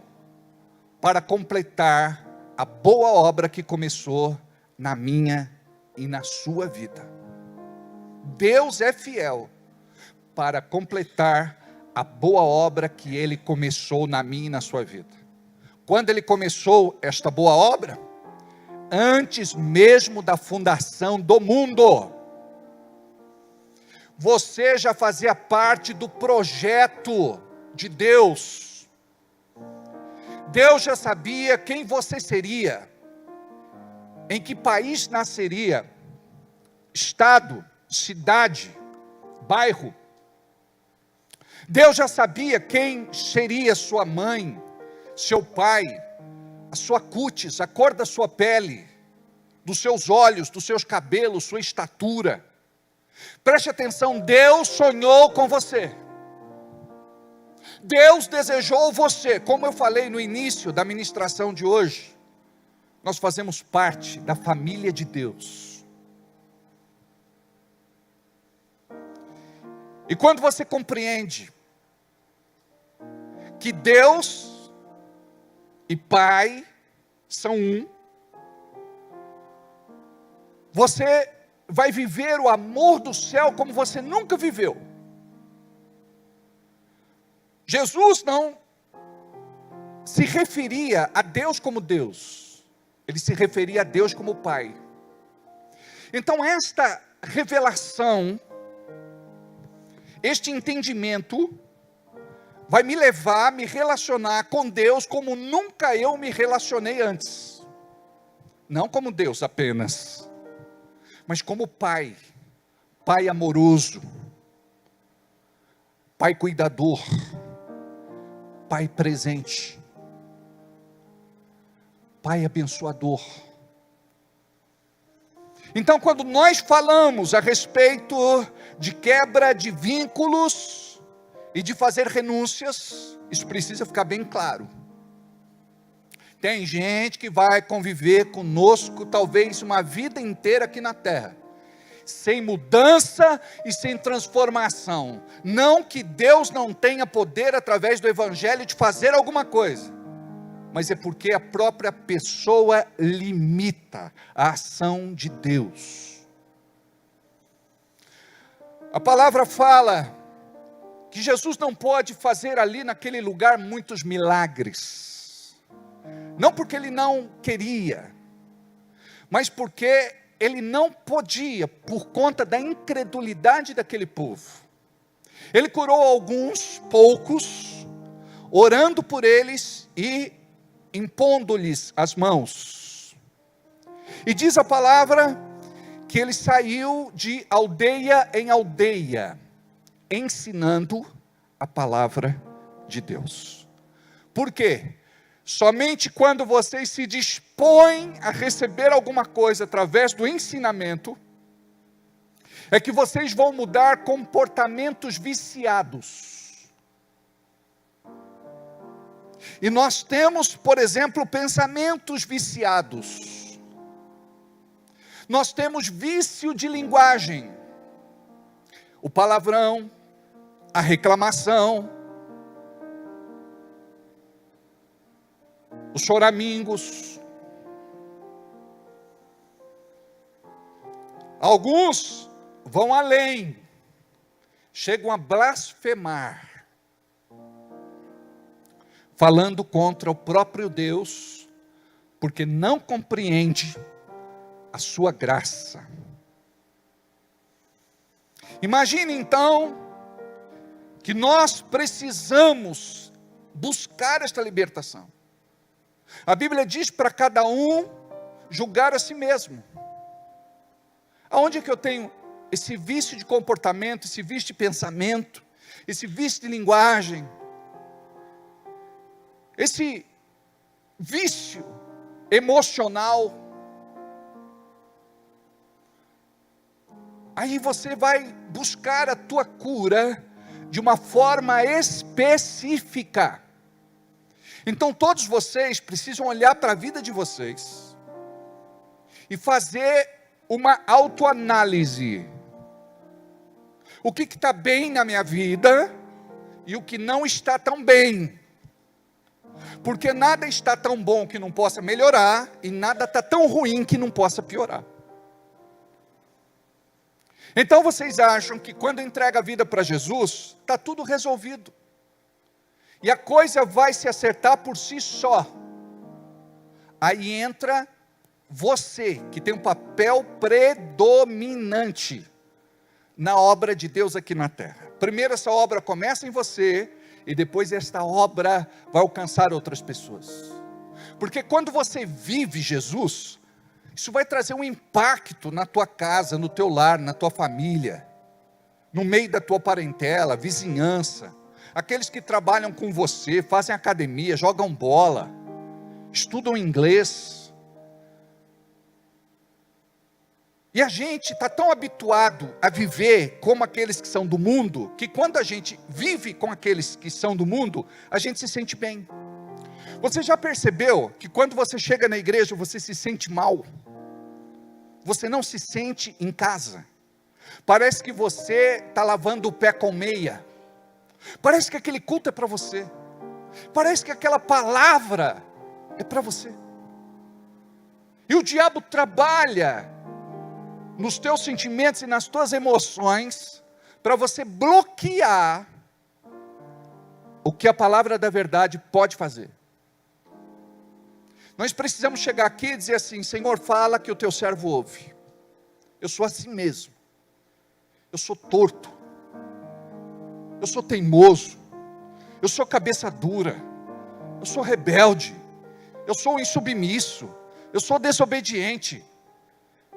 para completar a boa obra que começou na minha e na sua vida. Deus é fiel para completar a boa obra que Ele começou na minha e na sua vida. Quando Ele começou esta boa obra? Antes mesmo da fundação do mundo. Você já fazia parte do projeto de Deus. Deus já sabia quem você seria, em que país nasceria, estado, cidade, bairro. Deus já sabia quem seria sua mãe, seu pai, a sua cútis, a cor da sua pele, dos seus olhos, dos seus cabelos, sua estatura. Preste atenção, Deus sonhou com você. Deus desejou você. Como eu falei no início da ministração de hoje, nós fazemos parte da família de Deus. E quando você compreende que Deus e Pai são um, você vai viver o amor do céu como você nunca viveu. Jesus não se referia a Deus como Deus, Ele se referia a Deus como Pai. Então esta revelação, este entendimento, vai me levar a me relacionar com Deus como nunca eu me relacionei antes. Não como Deus apenas, mas como Pai, Pai amoroso, Pai cuidador, Pai presente, Pai abençoador. Então, quando nós falamos a respeito de quebra de vínculos e de fazer renúncias, isso precisa ficar bem claro. Tem gente que vai conviver conosco talvez uma vida inteira aqui na terra, sem mudança e sem transformação. Não que Deus não tenha poder através do Evangelho de fazer alguma coisa, mas é porque a própria pessoa limita a ação de Deus. A palavra fala que Jesus não pode fazer ali naquele lugar muitos milagres. Não porque ele não queria, mas porque ele não podia, por conta da incredulidade daquele povo. Ele curou alguns, poucos, orando por eles e impondo-lhes as mãos. E diz a palavra que ele saiu de aldeia em aldeia, ensinando a palavra de Deus. Por quê? Somente quando vocês se dispõem a receber alguma coisa através do ensinamento, é que vocês vão mudar comportamentos viciados. E nós temos, por exemplo, pensamentos viciados. Nós temos vício de linguagem. O palavrão, a reclamação, os choramingos. Alguns vão além, chegam a blasfemar, falando contra o próprio Deus, porque não compreende a sua graça. Imagine então que nós precisamos buscar esta libertação. A Bíblia diz para cada um julgar a si mesmo. Aonde é que eu tenho esse vício de comportamento, esse vício de pensamento, esse vício de linguagem, esse vício emocional? Aí você vai buscar a tua cura de uma forma específica. Então todos vocês precisam olhar para a vida de vocês e fazer uma autoanálise. O que está bem na minha vida e o que não está tão bem. Porque nada está tão bom que não possa melhorar e nada está tão ruim que não possa piorar. Então vocês acham que quando entrega a vida para Jesus, está tudo resolvido. E a coisa vai se acertar por si só. Aí entra você, que tem um papel predominante na obra de Deus aqui na terra. Primeiro essa obra começa em você, e depois esta obra vai alcançar outras pessoas. Porque quando você vive Jesus, isso vai trazer um impacto na tua casa, no teu lar, na tua família, no meio da tua parentela, vizinhança, aqueles que trabalham com você, fazem academia, jogam bola, estudam inglês. E a gente está tão habituado a viver como aqueles que são do mundo, que quando a gente vive com aqueles que são do mundo, a gente se sente bem. Você já percebeu que quando você chega na igreja, você se sente mal? Você não se sente em casa. Parece que você está lavando o pé com meia. Parece que aquele culto é para você. Parece que aquela palavra é para você. E o diabo trabalha nos teus sentimentos e nas tuas emoções para você bloquear o que a palavra da verdade pode fazer. Nós precisamos chegar aqui e dizer assim: Senhor, fala que o teu servo ouve. Eu sou assim mesmo. Eu sou torto. Eu sou teimoso. Eu sou cabeça dura. Eu sou rebelde. Eu sou insubmisso. Eu sou desobediente.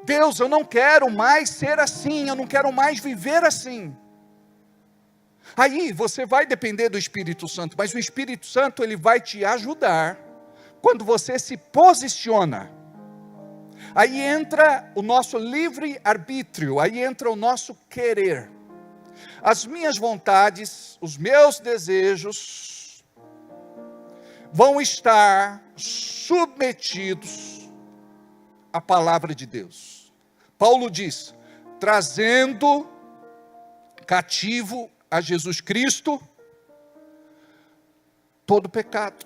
Deus, eu não quero mais ser assim. Eu não quero mais viver assim. Aí você vai depender do Espírito Santo, mas o Espírito Santo ele vai te ajudar quando você se posiciona. Aí entra o nosso livre-arbítrio, aí entra o nosso querer. As minhas vontades, os meus desejos vão estar submetidos à palavra de Deus. Paulo diz: trazendo cativo a Jesus Cristo todo pecado.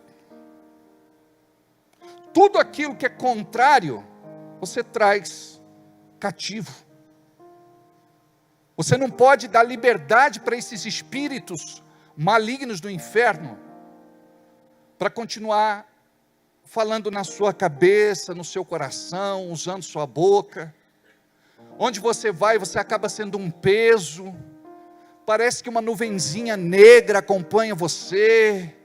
Tudo aquilo que é contrário, você traz cativo. Você não pode dar liberdade para esses espíritos malignos do inferno, para continuar falando na sua cabeça, no seu coração, usando sua boca. Onde você vai, você acaba sendo um peso. Parece que uma nuvenzinha negra acompanha você.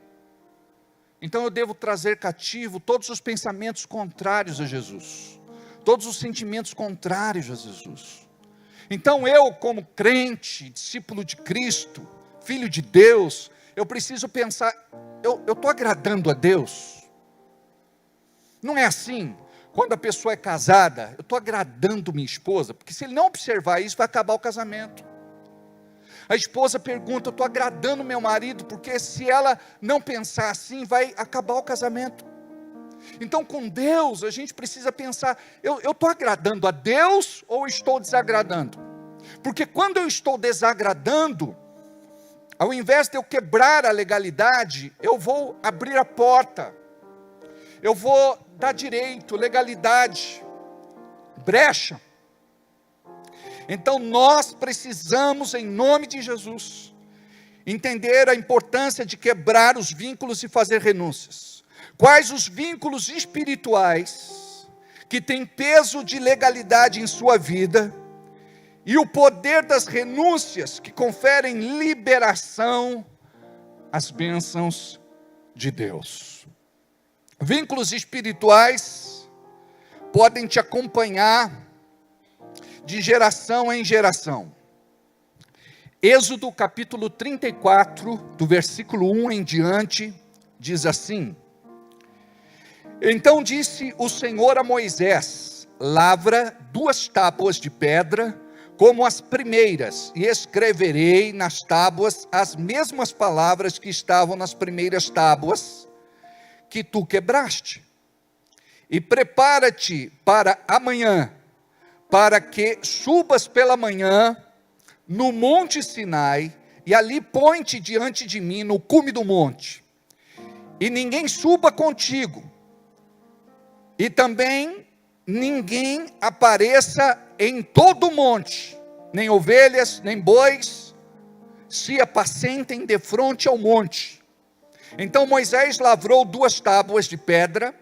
Então eu devo trazer cativo todos os pensamentos contrários a Jesus, todos os sentimentos contrários a Jesus. Então eu, como crente, discípulo de Cristo, filho de Deus, eu preciso pensar, eu estou agradando a Deus? Não é assim? Quando a pessoa é casada, eu estou agradando minha esposa, porque se ele não observar isso, vai acabar o casamento. A esposa pergunta, eu estou agradando meu marido, porque se ela não pensar assim, vai acabar o casamento. Então com Deus, a gente precisa pensar, eu estou agradando a Deus ou estou desagradando? Porque quando eu estou desagradando, ao invés de eu quebrar a legalidade, eu vou abrir a porta, eu vou dar direito, legalidade, brecha. Então nós precisamos, em nome de Jesus, entender a importância de quebrar os vínculos e fazer renúncias. Quais os vínculos espirituais que têm peso de legalidade em sua vida, e o poder das renúncias que conferem liberação às bênçãos de Deus. Vínculos espirituais podem te acompanhar de geração em geração. Êxodo capítulo 34, do versículo 1 em diante, diz assim: Então disse o Senhor a Moisés: lavra 2 tábuas de pedra, como as primeiras, e escreverei nas tábuas as mesmas palavras que estavam nas primeiras tábuas, que tu quebraste. E prepara-te para amanhã, para que subas pela manhã no monte Sinai, e ali põe-te diante de mim no cume do monte, e ninguém suba contigo, e também ninguém apareça em todo o monte, nem ovelhas, nem bois, se apacentem defronte ao monte. Então Moisés lavrou 2 tábuas de pedra,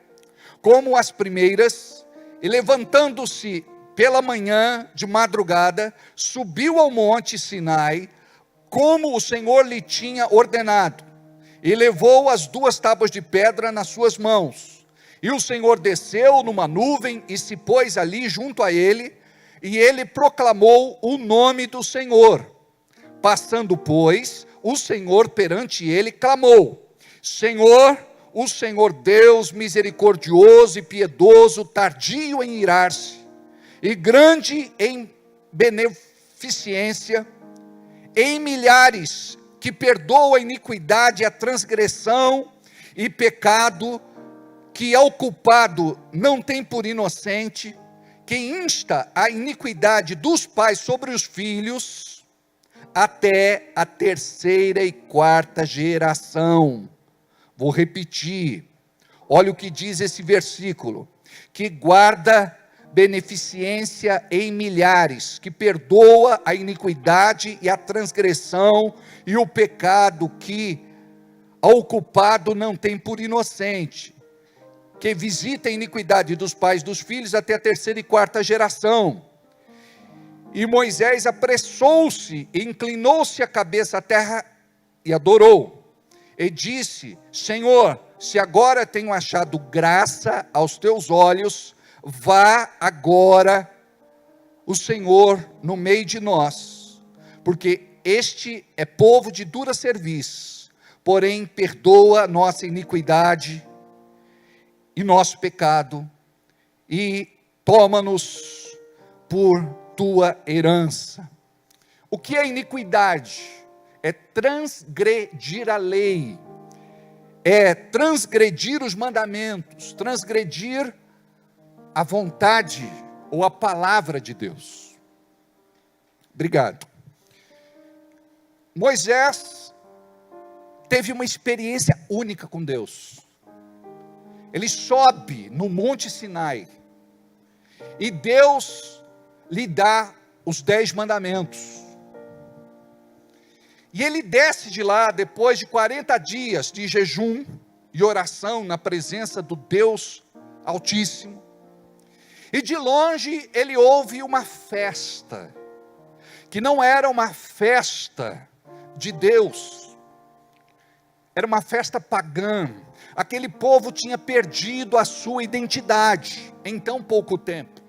como as primeiras, e levantando-se pela manhã, de madrugada, subiu ao monte Sinai, como o Senhor lhe tinha ordenado, e levou as 2 tábuas de pedra nas suas mãos. E o Senhor desceu numa nuvem e se pôs ali junto a ele, e ele proclamou o nome do Senhor. Passando, pois, o Senhor perante ele clamou: Senhor, o Senhor Deus misericordioso e piedoso, tardio em irar-se, e grande em beneficência, em milhares, que perdoa a iniquidade, a transgressão e pecado, que ao culpado não tem por inocente, que insta a iniquidade dos pais sobre os filhos, até a 3ª e 4ª geração. Vou repetir, olha o que diz esse versículo: que guarda beneficência em milhares, que perdoa a iniquidade e a transgressão e o pecado, que ao culpado não tem por inocente, que visita a iniquidade dos pais dos filhos até a 3ª e 4ª geração. E Moisés apressou-se e inclinou-se a cabeça à terra e adorou, e disse: Senhor, se agora tenho achado graça aos teus olhos, vá agora o Senhor no meio de nós, porque este é povo de dura cerviz, porém perdoa nossa iniquidade e nosso pecado, e toma-nos por tua herança. O que é iniquidade? É transgredir a lei, é transgredir os mandamentos, transgredir a vontade ou a palavra de Deus. Obrigado. Moisés teve uma experiência única com Deus. Ele sobe no Monte Sinai e Deus lhe dá os 10 mandamentos. E ele desce de lá depois de 40 dias de jejum e oração na presença do Deus Altíssimo. E de longe ele ouve uma festa, que não era uma festa de Deus, era uma festa pagã. Aquele povo tinha perdido a sua identidade em tão pouco tempo.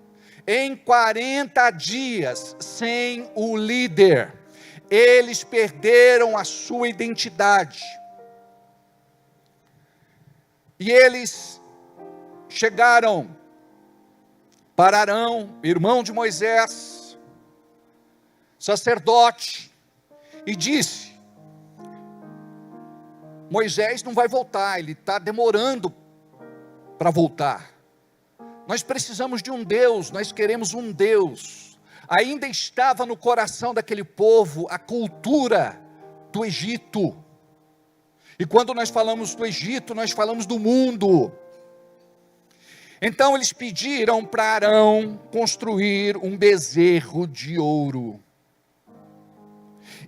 Em 40 dias sem o líder, eles perderam a sua identidade. E eles chegaram para Arão, irmão de Moisés, sacerdote, e disse: Moisés não vai voltar, ele está demorando para voltar. Nós precisamos de um Deus, nós queremos um Deus. Ainda estava no coração daquele povo a cultura do Egito. E quando nós falamos do Egito, nós falamos do mundo. Então eles pediram para Arão construir um bezerro de ouro.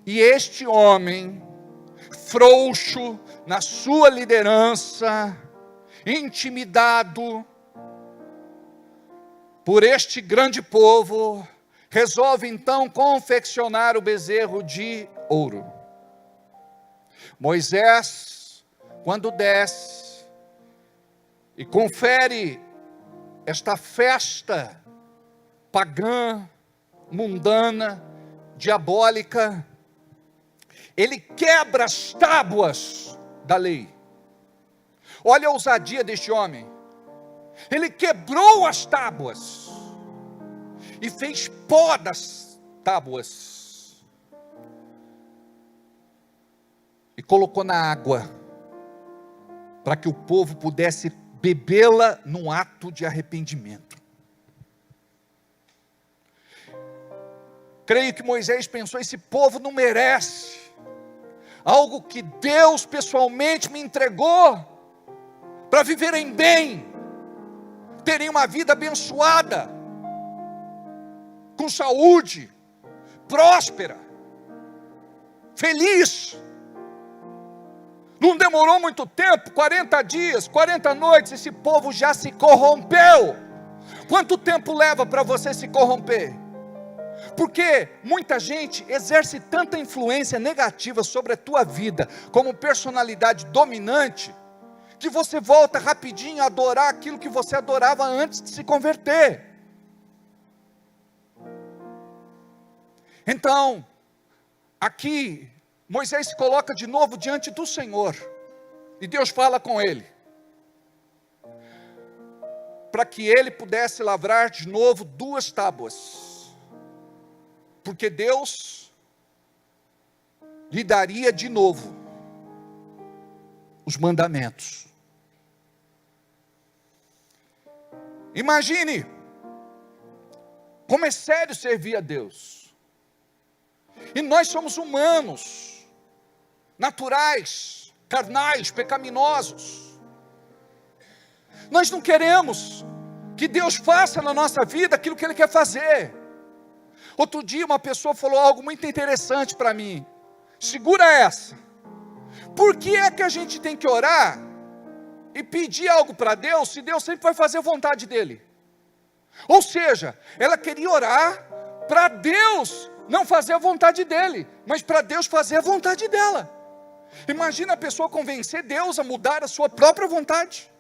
E este homem, frouxo na sua liderança, intimidado por este grande povo, resolve então confeccionar o bezerro de ouro. Moisés, quando desce e confere esta festa pagã, mundana, diabólica, ele quebra as tábuas da lei. Olha a ousadia deste homem. Ele quebrou as tábuas e fez pó das tábuas e colocou na água para que o povo pudesse bebê-la num ato de arrependimento. Creio que Moisés pensou: esse povo não merece algo que Deus pessoalmente me entregou para viverem bem, terem uma vida abençoada, com saúde, próspera, feliz. Não demorou muito tempo, 40 dias, 40 noites, esse povo já se corrompeu. Quanto tempo leva para você se corromper? Porque muita gente exerce tanta influência negativa sobre a tua vida, como personalidade dominante, que você volta rapidinho a adorar aquilo que você adorava antes de se converter. Então, aqui, Moisés se coloca de novo diante do Senhor, e Deus fala com ele, para que ele pudesse lavrar de novo 2 tábuas, porque Deus lhe daria de novo os mandamentos. Imagine como é sério servir a Deus. E nós somos humanos, naturais, carnais, pecaminosos. Nós não queremos que Deus faça na nossa vida aquilo que Ele quer fazer. Outro dia uma pessoa falou algo muito interessante para mim. Segura essa. Por que é que a gente tem que orar e pedir algo para Deus, se Deus sempre vai fazer a vontade dEle? Ou seja, ela queria orar para Deus não fazer a vontade dEle, mas para Deus fazer a vontade dela. Imagina a pessoa convencer Deus a mudar a sua própria vontade.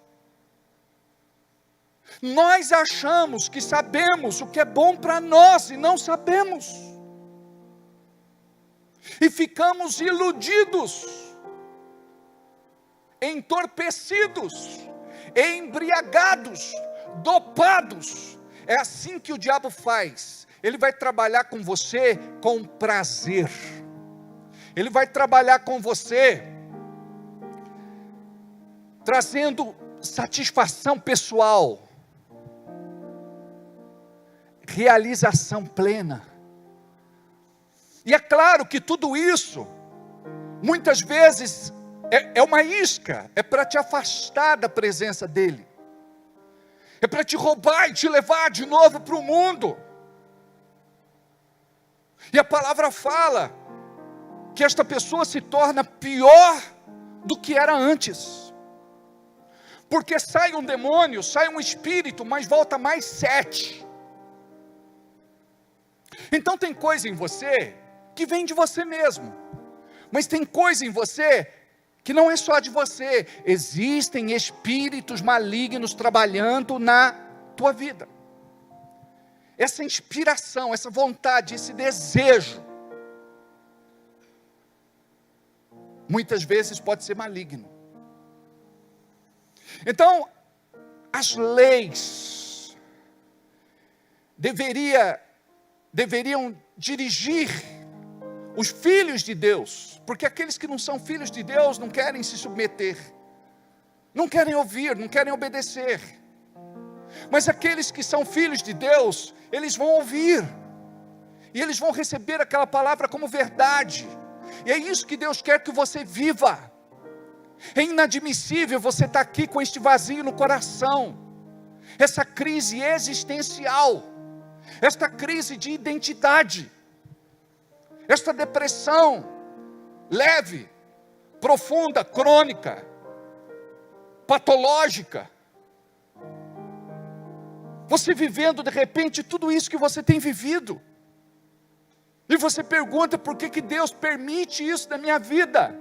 Nós achamos que sabemos o que é bom para nós e não sabemos. E ficamos iludidos, entorpecidos, embriagados, dopados. É assim que o diabo faz. Ele vai trabalhar com você com prazer. Ele vai trabalhar com você trazendo satisfação pessoal, realização plena. E é claro que tudo isso, muitas vezes, é uma isca, é para te afastar da presença dEle. É para te roubar e te levar de novo para o mundo. E a palavra fala que esta pessoa se torna pior do que era antes. Porque sai um demônio, sai um espírito, mas volta mais 7. Então tem coisa em você que vem de você mesmo. Mas tem coisa em você que não é só de você. Existem espíritos malignos trabalhando na tua vida. Essa inspiração, essa vontade, esse desejo, muitas vezes pode ser maligno. Então, as leis deveriam dirigir os filhos de Deus, porque aqueles que não são filhos de Deus não querem se submeter, não querem ouvir, não querem obedecer. Mas aqueles que são filhos de Deus, eles vão ouvir, e eles vão receber aquela palavra como verdade. E é isso que Deus quer que você viva. É inadmissível você estar aqui com este vazio no coração, essa crise existencial, esta crise de identidade, esta depressão leve, profunda, crônica, patológica. Você vivendo de repente tudo isso que você tem vivido. E você pergunta: por que Deus permite isso na minha vida?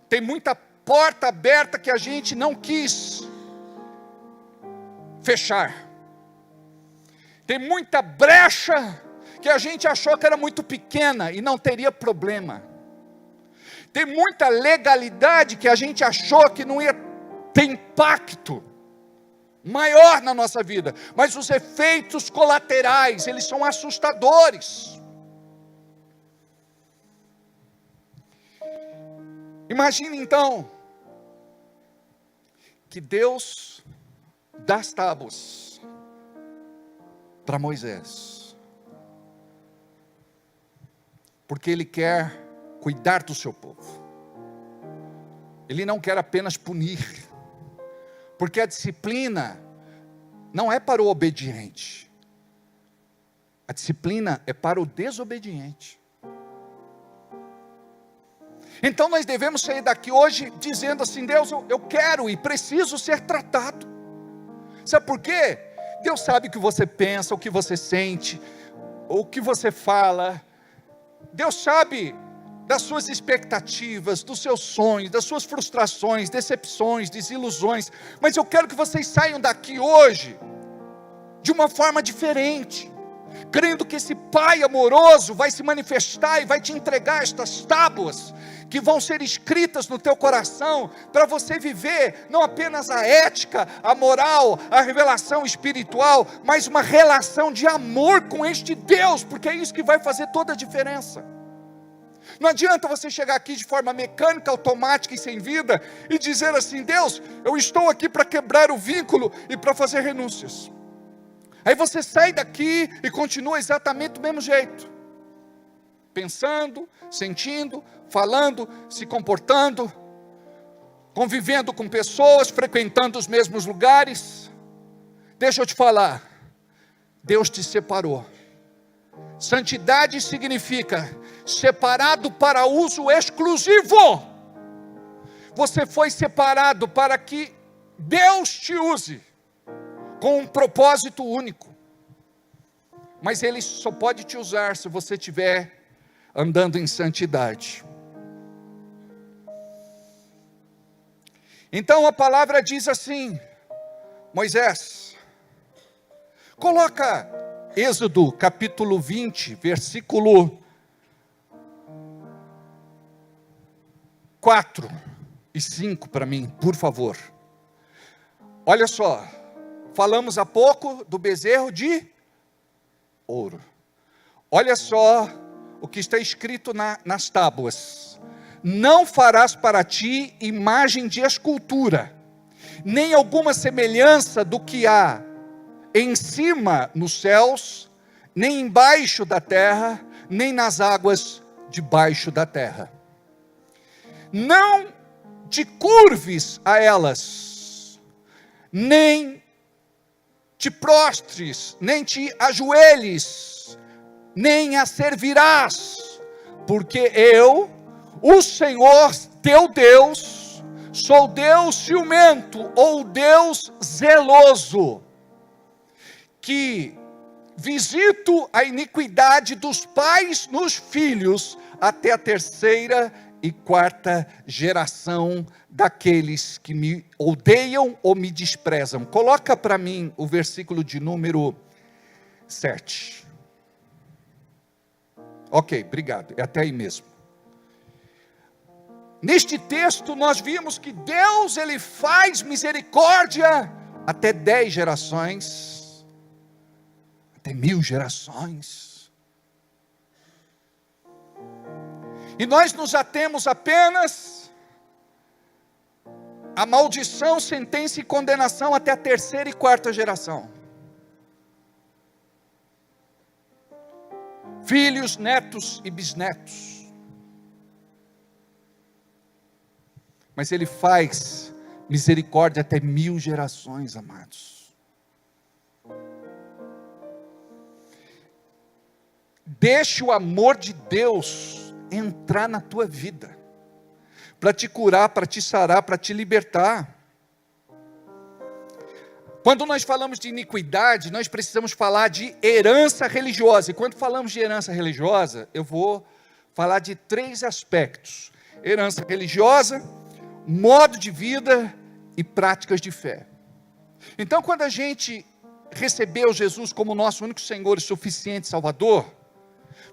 Tem muita porta aberta que a gente não quis fechar. Tem muita brecha que a gente achou que era muito pequena e não teria problema. Tem muita legalidade que a gente achou que não ia ter impacto maior na nossa vida, mas os efeitos colaterais, eles são assustadores. Imagine então que Deus dá as tábuas para Moisés, porque Ele quer cuidar do seu povo. Ele não quer apenas punir, porque a disciplina não é para o obediente, a disciplina é para o desobediente. Então nós devemos sair daqui hoje dizendo assim: Deus, eu quero e preciso ser tratado. Sabe por quê? Deus sabe o que você pensa, o que você sente, o que você fala. Deus sabe das suas expectativas, dos seus sonhos, das suas frustrações, decepções, desilusões. Mas eu quero que vocês saiam daqui hoje de uma forma diferente, crendo que esse Pai amoroso vai se manifestar e vai te entregar estas tábuas que vão ser escritas no teu coração, para você viver não apenas a ética, a moral, a revelação espiritual, mas uma relação de amor com este Deus, porque é isso que vai fazer toda a diferença. Não adianta você chegar aqui de forma mecânica, automática e sem vida, e dizer assim: Deus, eu estou aqui para quebrar o vínculo e para fazer renúncias. Aí você sai daqui e continua exatamente do mesmo jeito, pensando, sentindo, falando, se comportando, convivendo com pessoas, frequentando os mesmos lugares. Deixa eu te falar, Deus te separou. Santidade significa separado para uso exclusivo. Você foi separado para que Deus te use com um propósito único. Mas Ele só pode te usar se você estiver andando em santidade. Então a palavra diz assim: Moisés, coloca Êxodo capítulo 20, versículo 4 e 5 para mim, por favor. Olha só, falamos há pouco do bezerro de ouro. Olha só o que está escrito nas tábuas: não farás para ti imagem de escultura, nem alguma semelhança do que há em cima nos céus, nem embaixo da terra, nem nas águas debaixo da terra. Não te curves a elas, nem te prostres, nem te ajoelhes, nem a servirás, porque eu, o Senhor teu Deus, sou Deus ciumento, ou Deus zeloso, que visito a iniquidade dos pais nos filhos, até a terceira e quarta geração daqueles que me odeiam ou me desprezam. Coloca para mim o versículo de número 7. Ok, obrigado, é até aí mesmo. Neste texto nós vimos que Deus, Ele faz misericórdia até 10 gerações, até 1000 gerações. E nós nos atemos apenas à maldição, sentença e condenação até a terceira e quarta geração. Filhos, netos e bisnetos. Mas Ele faz misericórdia até 1000 gerações, amados. Deixe o amor de Deus entrar na tua vida, para te curar, para te sarar, para te libertar. Quando nós falamos de iniquidade, nós precisamos falar de herança religiosa. E quando falamos de herança religiosa, eu vou falar de 3 aspectos: herança religiosa, modo de vida e práticas de fé. Então, quando a gente recebeu Jesus como nosso único Senhor e suficiente Salvador,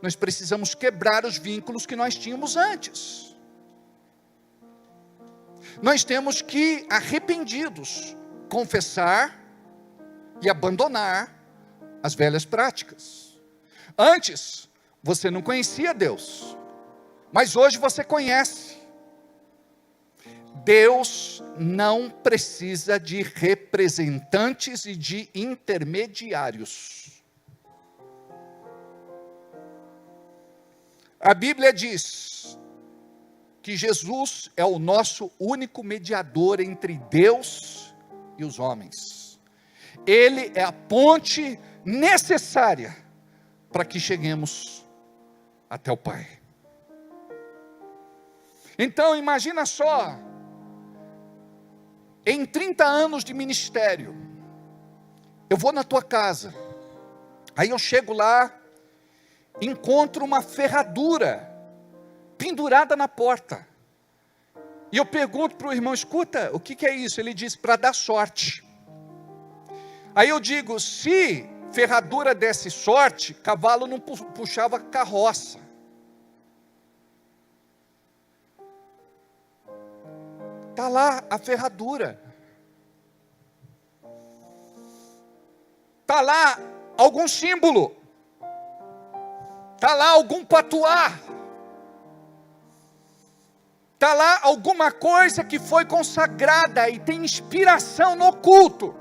nós precisamos quebrar os vínculos que nós tínhamos antes. Nós temos que, arrependidos, confessar e abandonar as velhas práticas. Antes, você não conhecia Deus, mas hoje você conhece. Deus não precisa de representantes e de intermediários. A Bíblia diz que Jesus é o nosso único mediador entre Deus e os homens. Ele é a ponte necessária para que cheguemos até o Pai. Então imagina só, em 30 anos de ministério, eu vou na tua casa, aí eu chego lá, encontro uma ferradura pendurada na porta, e eu pergunto para o irmão: escuta, o que é isso? Ele diz: para dar sorte. Aí eu digo: se ferradura desse sorte, cavalo não puxava carroça. Está lá a ferradura, está lá algum símbolo, está lá algum patuá, está lá alguma coisa que foi consagrada e tem inspiração no culto,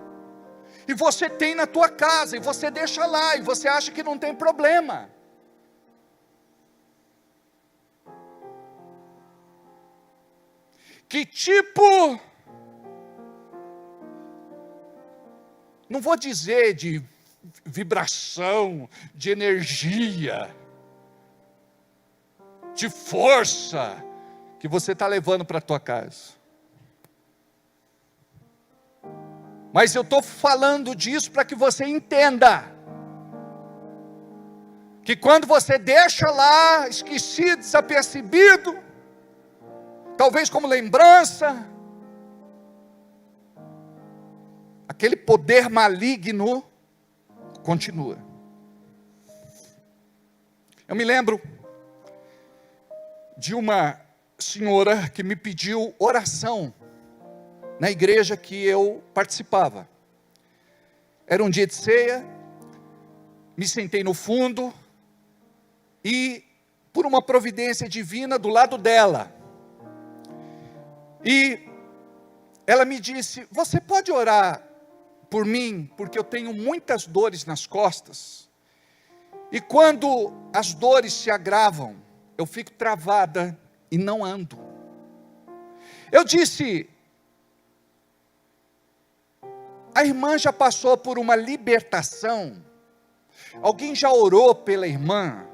e você tem na tua casa, e você deixa lá, e você acha que não tem problema. Que tipo, não vou dizer de vibração, de energia, de força, que você está levando para a tua casa. Mas eu estou falando disso para que você entenda, que quando você deixa lá, esquecido, desapercebido, talvez como lembrança, aquele poder maligno continua. Eu me lembro de uma senhora que me pediu oração na igreja que eu participava. Era um dia de ceia, me sentei no fundo e, por uma providência divina, do lado dela, e ela me disse: você pode orar por mim, porque eu tenho muitas dores nas costas, E quando as dores se agravam, eu fico travada e não ando. Eu disse, a irmã já passou por uma libertação? Alguém já orou pela irmã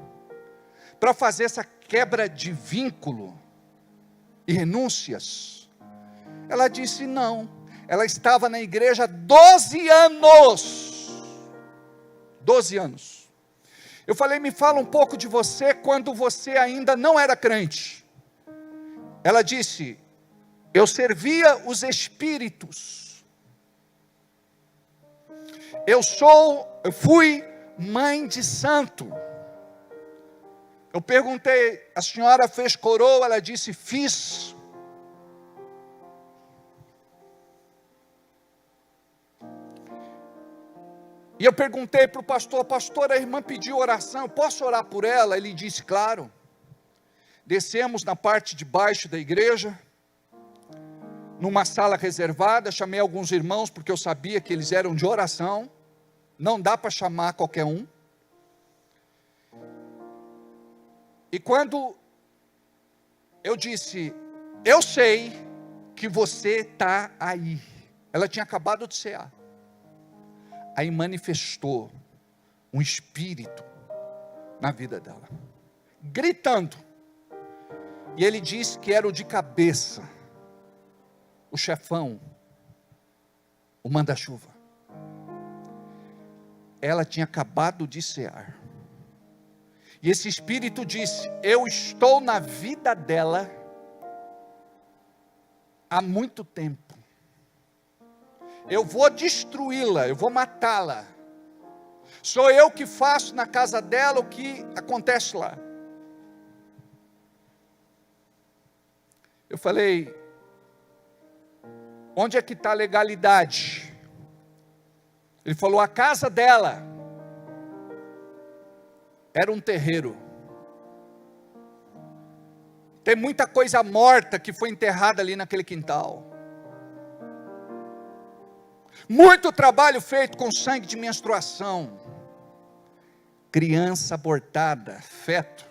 para fazer essa quebra de vínculo e renúncias? Ela disse não. Ela estava na igreja há 12 anos. 12 anos. Eu falei, me fala um pouco de você quando você ainda não era crente. Ela disse, eu servia os espíritos. Eu fui mãe de santo. Eu perguntei, a senhora fez coroa? Ela disse, fiz. E eu perguntei para o pastor, pastor, a irmã pediu oração, eu posso orar por ela? Ele disse, claro. Descemos na parte de baixo da igreja, numa sala reservada, chamei alguns irmãos, porque eu sabia que eles eram de oração, não dá para chamar qualquer um. E quando eu disse, eu sei que você está aí, ela tinha acabado de cear. Aí manifestou um espírito na vida dela, gritando, e ele disse que era o de cabeça, o chefão, o manda-chuva. Ela tinha acabado de cear, e esse espírito disse, eu estou na vida dela há muito tempo, eu vou destruí-la, eu vou matá-la, sou eu que faço na casa dela o que acontece lá. Eu falei, onde é que está a legalidade? Ele falou, a casa dela era um terreiro, tem muita coisa morta que foi enterrada ali naquele quintal, muito trabalho feito com sangue de menstruação, criança abortada, feto,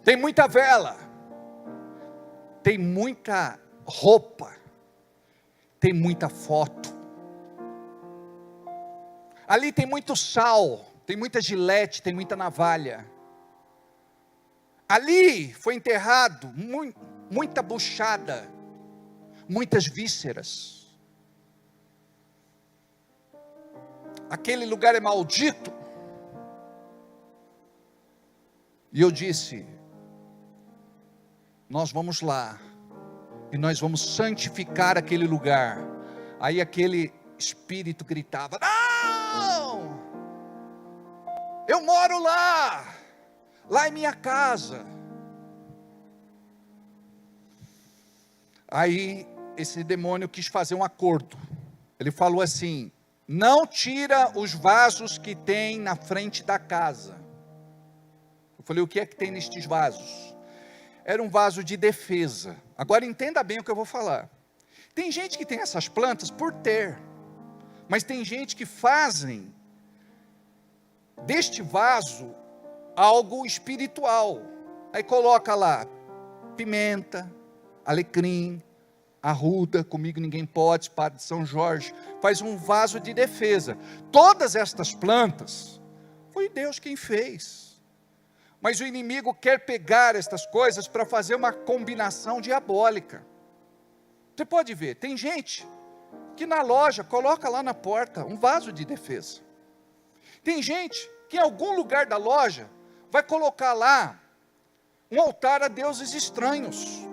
tem muita vela, tem muita roupa, tem muita foto, ali tem muito sal, tem muita gilete, tem muita navalha, ali foi enterrado muita buchada, muitas vísceras, aquele lugar é maldito. E eu disse, nós vamos lá, e nós vamos santificar aquele lugar. Aí aquele espírito gritava, não, eu moro lá é minha casa. Aí esse demônio quis fazer um acordo, ele falou assim, não tira os vasos que tem na frente da casa. Eu falei, o que é que tem nestes vasos? Era um vaso de defesa. Agora entenda bem o que eu vou falar. Tem gente que tem essas plantas por ter, mas tem gente que fazem deste vaso algo espiritual. Aí coloca lá pimenta, alecrim, arruda, comigo ninguém pode, espada de São Jorge, faz um vaso de defesa. Todas estas plantas, foi Deus quem fez. Mas o inimigo quer pegar estas coisas para fazer uma combinação diabólica. Você pode ver, tem gente que na loja coloca lá na porta um vaso de defesa. Tem gente que em algum lugar da loja vai colocar lá um altar a deuses estranhos.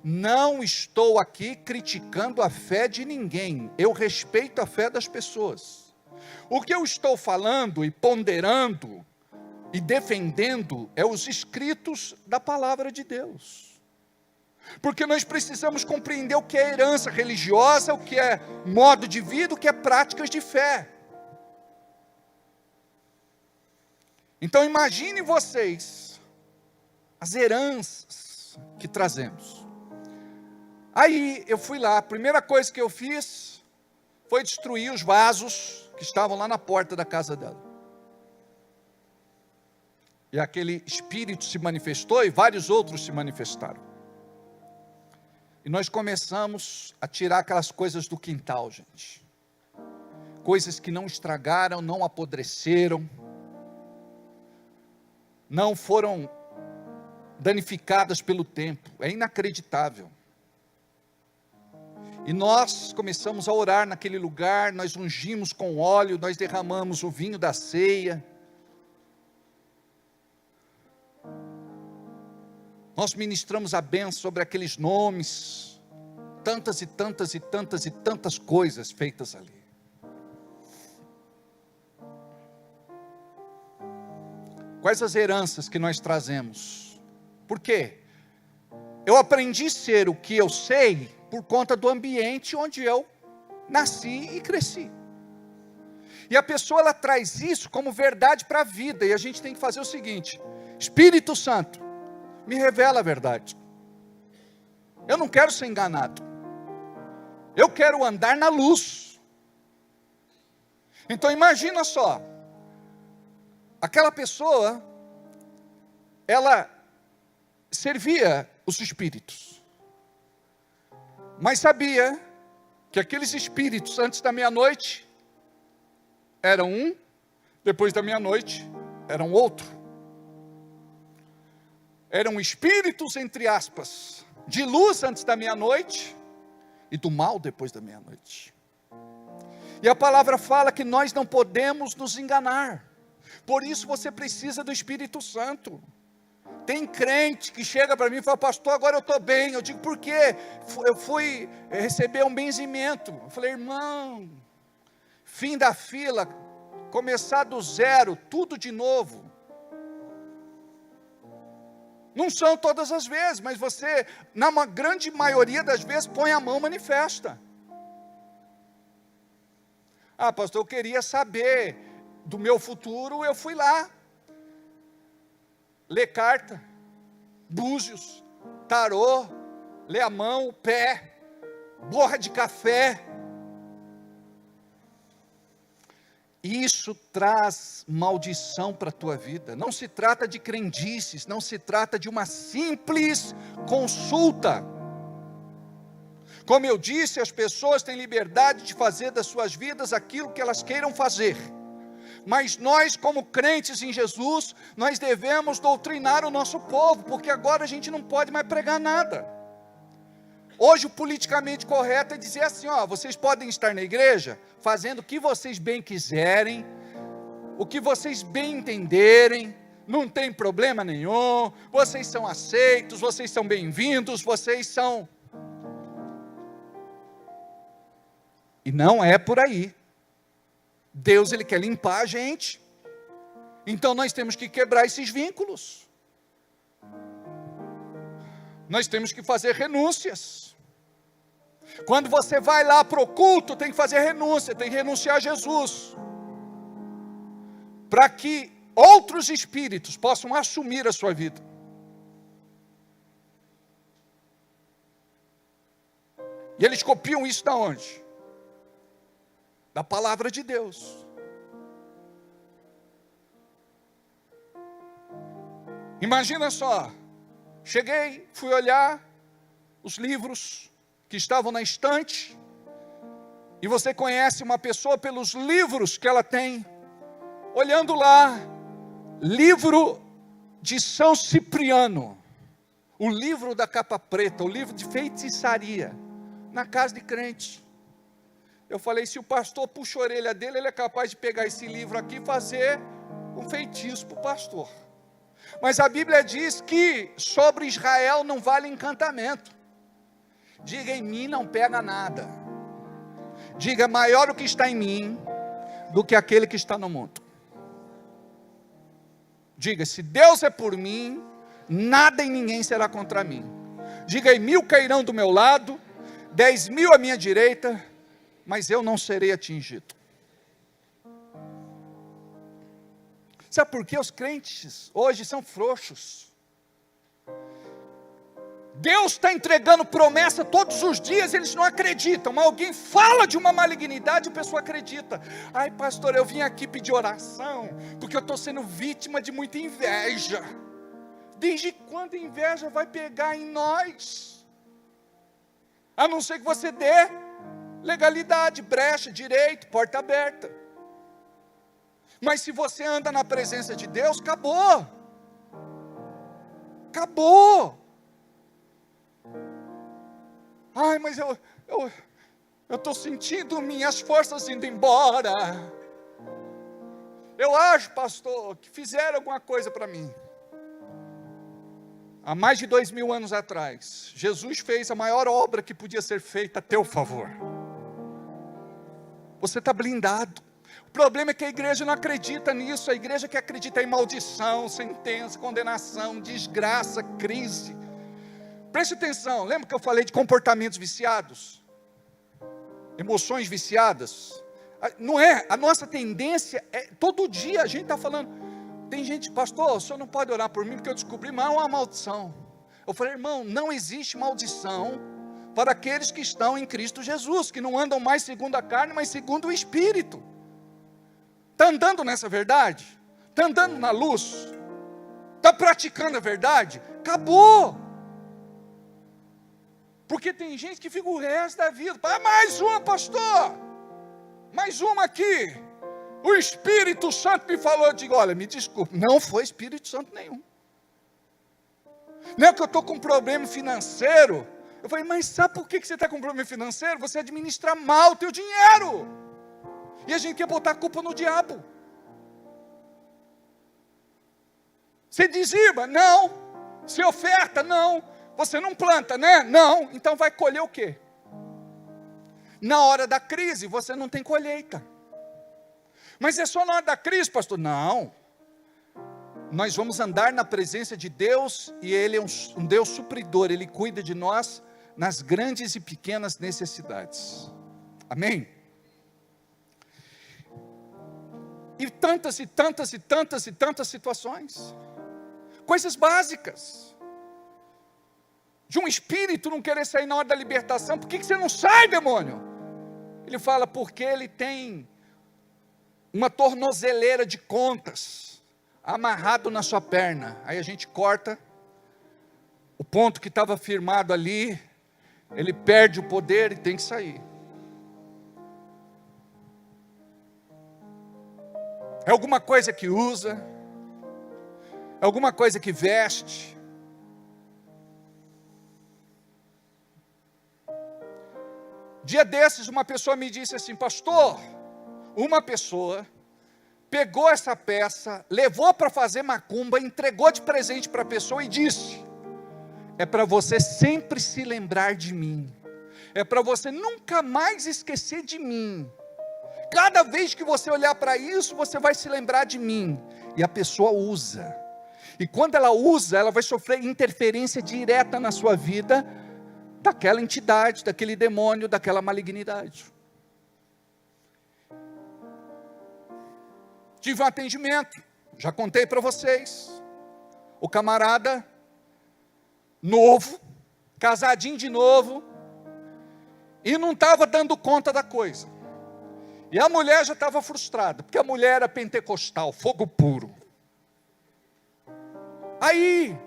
Não estou aqui criticando a fé de ninguém, eu respeito a fé das pessoas. O que eu estou falando e ponderando e defendendo é os escritos da palavra de Deus. Porque nós precisamos compreender o que é herança religiosa, o que é modo de vida, o que é práticas de fé. Então imagine vocês as heranças que trazemos. Aí eu fui lá, a primeira coisa que eu fiz foi destruir os vasos que estavam lá na porta da casa dela. E aquele espírito se manifestou e vários outros se manifestaram. E nós começamos a tirar aquelas coisas do quintal, gente. Coisas que não estragaram, não apodreceram, não foram danificadas pelo tempo. É inacreditável. E nós começamos a orar naquele lugar, nós ungimos com óleo, nós derramamos o vinho da ceia. Nós ministramos a bênção sobre aqueles nomes, tantas e tantas e tantas e tantas coisas feitas ali. Quais as heranças que nós trazemos? Por quê? Eu aprendi a ser o que eu sei por conta do ambiente onde eu nasci e cresci. E a pessoa, ela traz isso como verdade para a vida, e a gente tem que fazer o seguinte: Espírito Santo, me revela a verdade. Eu não quero ser enganado. Eu quero andar na luz. Então imagina só, aquela pessoa, ela servia os espíritos, mas sabia que aqueles espíritos antes da meia-noite eram um, depois da meia-noite eram outro. Eram espíritos, entre aspas, de luz antes da meia-noite e do mal depois da meia-noite. E a palavra fala que nós não podemos nos enganar. Por isso você precisa do Espírito Santo. Tem crente que chega para mim e fala: pastor, agora eu estou bem. Eu digo: por quê? Eu fui receber um benzimento. Eu falei: irmão, fim da fila, começar do zero, tudo de novo. Não são todas as vezes, mas você, na grande maioria das vezes, põe a mão, manifesta. Ah, pastor, eu queria saber do meu futuro, eu fui lá. Ler carta, búzios, tarô, ler a mão, o pé, borra de café. Isso traz maldição para a tua vida. Não se trata de crendices, não se trata de uma simples consulta. Como eu disse, as pessoas têm liberdade de fazer das suas vidas aquilo que elas queiram fazer. Mas nós, como crentes em Jesus, nós devemos doutrinar o nosso povo, porque agora a gente não pode mais pregar nada. Hoje o politicamente correto é dizer assim: ó, vocês podem estar na igreja fazendo o que vocês bem quiserem, o que vocês bem entenderem, não tem problema nenhum, vocês são aceitos, vocês são bem-vindos, vocês são... E não é por aí. Deus, Ele quer limpar a gente. Então nós temos que quebrar esses vínculos. Nós temos que fazer renúncias. Quando você vai lá para o culto, tem que fazer renúncia, tem que renunciar a Jesus, para que outros espíritos possam assumir a sua vida. E eles copiam isso da onde? Da palavra de Deus. Imagina só, cheguei, fui olhar os livros que estavam na estante, e você conhece uma pessoa pelos livros que ela tem, olhando lá, livro de São Cipriano, o livro da capa preta, o livro de feitiçaria, na casa de crente. Eu falei: se o pastor puxa a orelha dele, ele é capaz de pegar esse livro aqui e fazer um feitiço para o pastor. Mas a Bíblia diz que sobre Israel não vale encantamento. Diga: em mim não pega nada. Diga: maior o que está em mim do que aquele que está no mundo. Diga: se Deus é por mim, nada e ninguém será contra mim. Diga: e 1000 cairão do meu lado, 10.000 à minha direita, mas eu não serei atingido. Sabe por que os crentes hoje são frouxos? Deus está entregando promessa todos os dias, eles não acreditam, mas alguém fala de uma malignidade e a pessoa acredita. Ai pastor, eu vim aqui pedir oração, porque eu estou sendo vítima de muita inveja. Desde quando a inveja vai pegar em nós? A não ser que você dê legalidade, brecha, direito, porta aberta. Mas se você anda na presença de Deus, acabou. Acabou. Ai, mas eu estou sentindo minhas forças indo embora. Eu acho, pastor, que fizeram alguma coisa para mim. Há mais de 2000 anos atrás, Jesus fez a maior obra que podia ser feita a teu favor. Você está blindado. O problema é que a igreja não acredita nisso. A igreja que acredita em maldição, sentença, condenação, desgraça, crise. Preste atenção, lembra que eu falei de comportamentos viciados? Emoções viciadas? Não é, a nossa tendência é, todo dia a gente está falando, tem gente, pastor, o senhor não pode orar por mim, porque eu descobri, mas é uma maldição. Eu falei, irmão, não existe maldição para aqueles que estão em Cristo Jesus, que não andam mais segundo a carne, mas segundo o Espírito. Está andando nessa verdade? Está andando na luz? Está praticando a verdade? Acabou! Porque tem gente que fica o resto da vida. Mais uma, pastor. Mais uma aqui. O Espírito Santo me falou. Eu digo, olha, me desculpe. Não foi Espírito Santo nenhum. Não é que eu estou com um problema financeiro. Eu falei, mas sabe por que você está com um problema financeiro? Você administra mal o teu dinheiro. E a gente quer botar a culpa no diabo. Você dizima? Não. Você oferta? Não. Você não planta, né? Não. Então vai colher o quê? Na hora da crise, você não tem colheita. Mas é só na hora da crise, pastor? Não. Nós vamos andar na presença de Deus, e Ele é um Deus supridor. Ele cuida de nós nas grandes e pequenas necessidades. Amém? E tantas e tantas e tantas e tantas situações. Coisas básicas. De um espírito não querer sair na hora da libertação. Por que você não sai, demônio? Ele fala, porque ele tem uma tornozeleira de contas amarrado na sua perna. Aí a gente corta o ponto que estava firmado ali, ele perde o poder e tem que sair. É alguma coisa que usa, é alguma coisa que veste. Dia desses, uma pessoa me disse assim, pastor, uma pessoa pegou essa peça, levou para fazer macumba, entregou de presente para a pessoa e disse, é para você sempre se lembrar de mim, é para você nunca mais esquecer de mim, cada vez que você olhar para isso, você vai se lembrar de mim, e a pessoa usa, e quando ela usa, ela vai sofrer interferência direta na sua vida, daquela entidade, daquele demônio, daquela malignidade. Tive um atendimento, já contei para vocês, o camarada, novo, casadinho de novo, e não estava dando conta da coisa, e a mulher já estava frustrada, porque a mulher era pentecostal, fogo puro. Aí,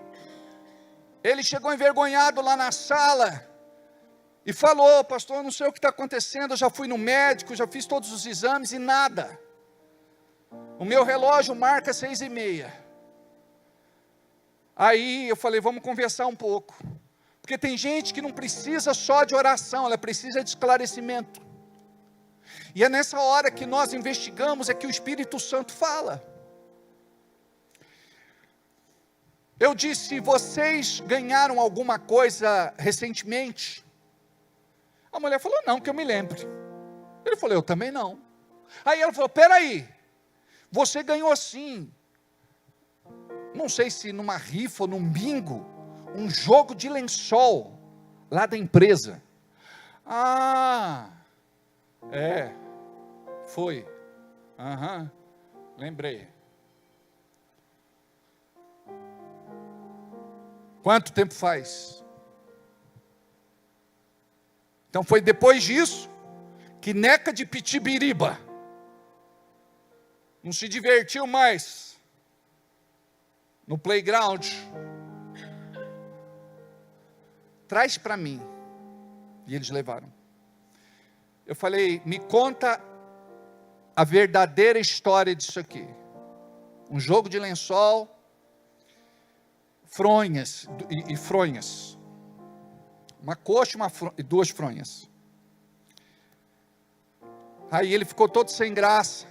ele chegou envergonhado lá na sala, e falou, pastor, eu não sei o que está acontecendo, eu já fui no médico, já fiz todos os exames e nada. O meu relógio marca 6:30. Aí eu falei, vamos conversar um pouco. Porque tem gente que não precisa só de oração, ela precisa de esclarecimento. E é nessa hora que nós investigamos, é que o Espírito Santo fala. Eu disse, vocês ganharam alguma coisa recentemente? A mulher falou, não, que eu me lembre. Ele falou, eu também não. Aí ela falou, peraí, você ganhou sim, não sei se numa rifa ou num bingo, um jogo de lençol, lá da empresa. Ah, foi. Lembrei. Quanto tempo faz? Então foi depois disso que Neca de Pitibiriba não se divertiu mais no playground. Traz para mim. E eles levaram. Eu falei, me conta a verdadeira história disso aqui. Um jogo de lençol, fronhas e fronhas. Uma coxa e duas fronhas. Aí ele ficou todo sem graça.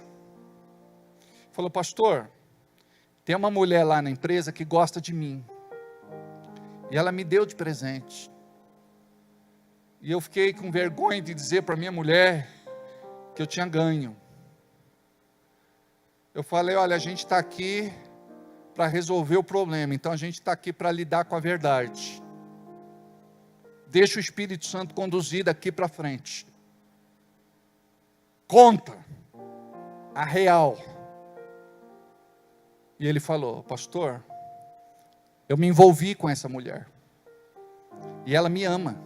Falou, pastor, tem uma mulher lá na empresa que gosta de mim. E ela me deu de presente. E eu fiquei com vergonha de dizer para minha mulher que eu tinha ganho. Eu falei, olha, a gente está aqui para resolver o problema. Então a gente está aqui para lidar com a verdade. Deixa o Espírito Santo conduzir daqui para frente. Conta a real. E ele falou, pastor, eu me envolvi com essa mulher. E ela me ama.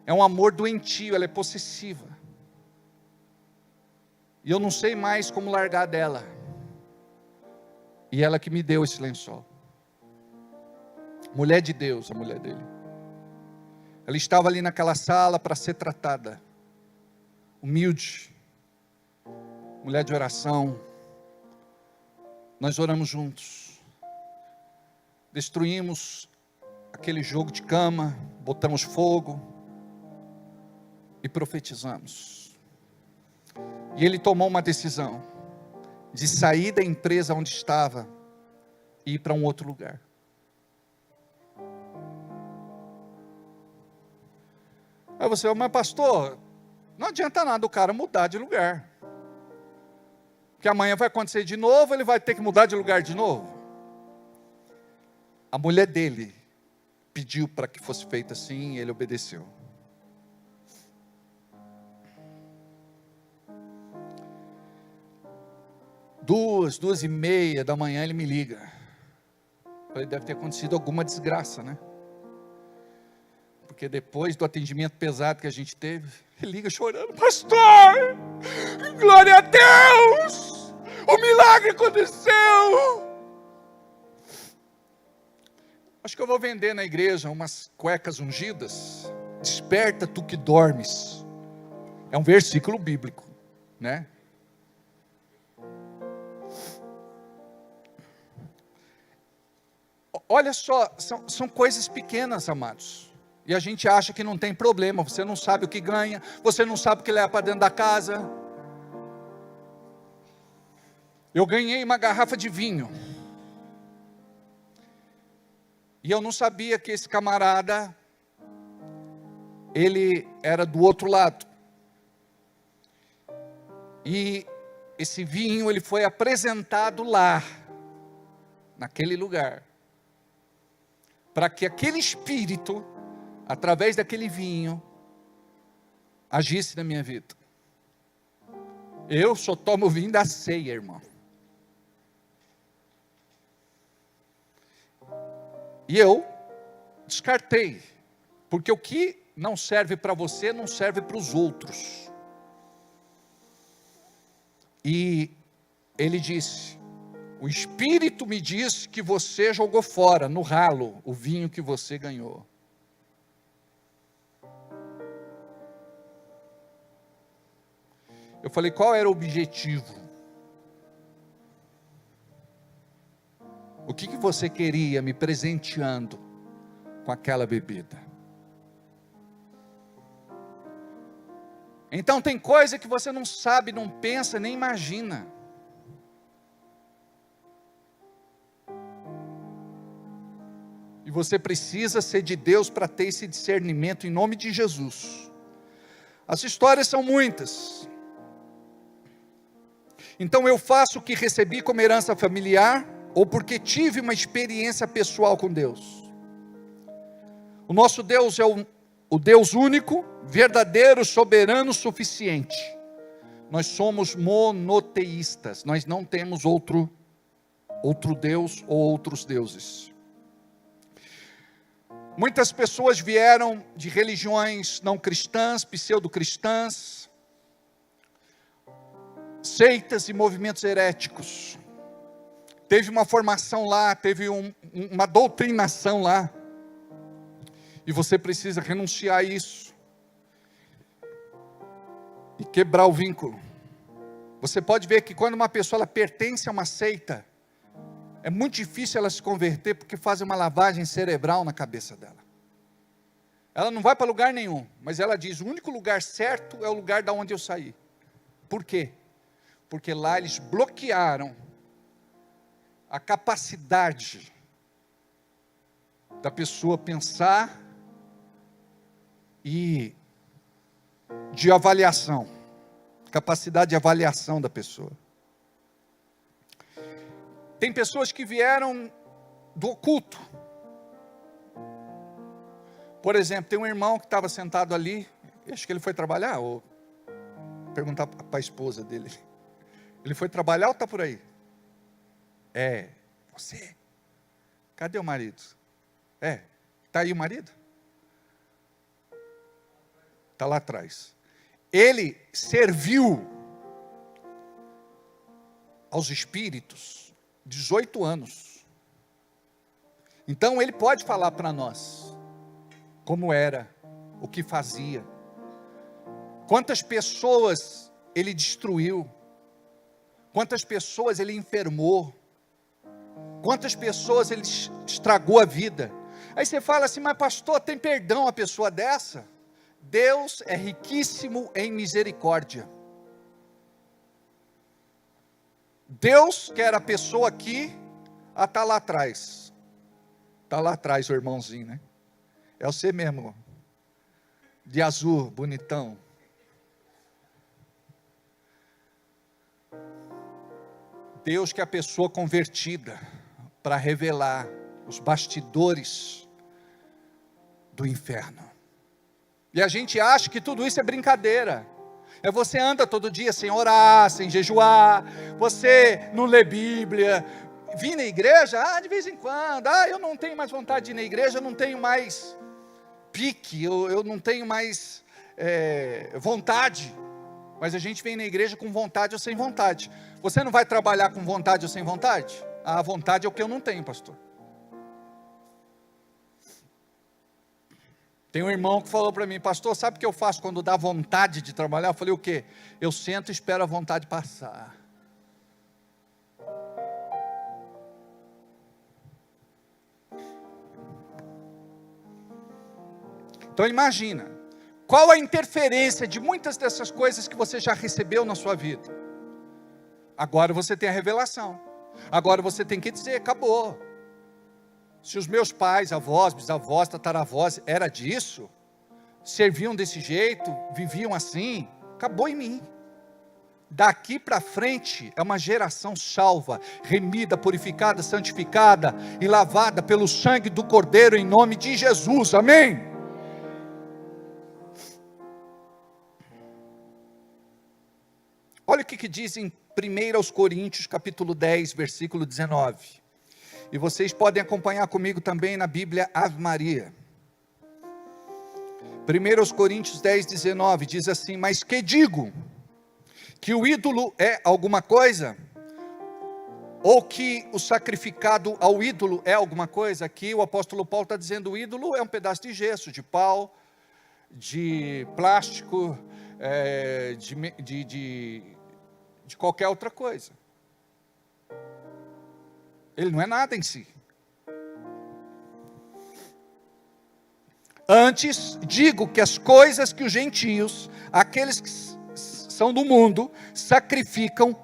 É um amor doentio, ela é possessiva. E eu não sei mais como largar dela. E ela que me deu esse lençol. Mulher de Deus, a mulher dele. Ela estava ali naquela sala para ser tratada. Humilde. Mulher de oração. Nós oramos juntos. Destruímos aquele jogo de cama. Botamos fogo. E profetizamos. E ele tomou uma decisão. De sair da empresa onde estava. E ir para um outro lugar. Aí você, mas pastor, não adianta nada o cara mudar de lugar. Porque amanhã vai acontecer de novo, ele vai ter que mudar de lugar de novo. A mulher dele pediu para que fosse feito assim e ele obedeceu. Duas e meia da manhã ele me liga. Falei, deve ter acontecido alguma desgraça, né? Porque depois do atendimento pesado que a gente teve, ele liga chorando, pastor, glória a Deus, o milagre aconteceu. Acho que eu vou vender na igreja umas cuecas ungidas. Desperta tu que dormes. É um versículo bíblico, né? Olha só, são coisas pequenas, amados. E a gente acha que não tem problema. Você não sabe o que ganha. Você não sabe o que leva para dentro da casa. Eu ganhei uma garrafa de vinho. E eu não sabia que esse camarada, ele era do outro lado. E esse vinho, ele foi apresentado lá, naquele lugar. Para que aquele espírito, através daquele vinho, agisse na minha vida. Eu só tomo vinho da ceia, irmão. E eu descartei. Porque o que não serve para você, não serve para os outros. E ele disse, o Espírito me disse que você jogou fora, no ralo, o vinho que você ganhou. Eu falei, qual era o objetivo? O que você queria me presenteando com aquela bebida? Então tem coisa que você não sabe, não pensa, nem imagina. E você precisa ser de Deus para ter esse discernimento em nome de Jesus. As histórias são muitas. Então eu faço o que recebi como herança familiar, ou porque tive uma experiência pessoal com Deus. O nosso Deus é o Deus único, verdadeiro, soberano, suficiente. Nós somos monoteístas, nós não temos outro Deus ou outros deuses. Muitas pessoas vieram de religiões não cristãs, pseudo-cristãs, seitas e movimentos heréticos. Teve uma formação lá, teve uma doutrinação lá. E você precisa renunciar a isso. E quebrar o vínculo. Você pode ver que quando uma pessoa ela pertence a uma seita, é muito difícil ela se converter, porque faz uma lavagem cerebral na cabeça dela. Ela não vai para lugar nenhum, mas ela diz, o único lugar certo é o lugar da onde eu saí. Por quê? Porque lá eles bloquearam a capacidade da pessoa pensar e de avaliação, capacidade de avaliação da pessoa. Tem pessoas que vieram do oculto. Por exemplo, tem um irmão que estava sentado ali, acho que ele foi trabalhar, ou perguntar para a esposa dele. Ele foi trabalhar ou está por aí? É, você? Cadê o marido? É, está aí o marido? Está lá atrás. Ele serviu aos espíritos 18 anos. Então ele pode falar para nós como era, o que fazia, quantas pessoas ele destruiu, quantas pessoas ele enfermou, quantas pessoas ele estragou a vida. Aí você fala assim, mas pastor, tem perdão a pessoa dessa? Deus é riquíssimo em misericórdia. Deus quer a pessoa aqui, está lá atrás. Está lá atrás o irmãozinho, né? É você mesmo, de azul, bonitão. Deus quer a pessoa convertida, para revelar os bastidores do inferno. E a gente acha que tudo isso é brincadeira. Você anda todo dia sem orar, sem jejuar, você não lê Bíblia, vir na igreja, de vez em quando, eu não tenho mais vontade de ir na igreja, eu não tenho mais pique, eu não tenho mais vontade, mas a gente vem na igreja com vontade ou sem vontade. Você não vai trabalhar com vontade ou sem vontade? A vontade é o que eu não tenho, pastor. Tem um irmão que falou para mim, pastor, sabe o que eu faço quando dá vontade de trabalhar? Eu falei, o quê? Eu sento e espero a vontade passar. Então imagina, qual a interferência de muitas dessas coisas que você já recebeu na sua vida? Agora você tem a revelação. Agora você tem que dizer, acabou. Se os meus pais, avós, bisavós, tataravós, era disso, serviam desse jeito, viviam assim, acabou em mim. Daqui para frente é uma geração salva, remida, purificada, santificada e lavada pelo sangue do Cordeiro em nome de Jesus, amém? Olha o que diz em 1 Coríntios capítulo 10, versículo 19. E vocês podem acompanhar comigo também na Bíblia Ave Maria. 1 Coríntios 10, 19 diz assim, mas que digo? Que o ídolo é alguma coisa? Ou que o sacrificado ao ídolo é alguma coisa? Aqui o apóstolo Paulo está dizendo, o ídolo é um pedaço de gesso, de pau, de plástico, de qualquer outra coisa. Ele não é nada em si. Antes, digo que as coisas que os gentios, aqueles que são do mundo, sacrificam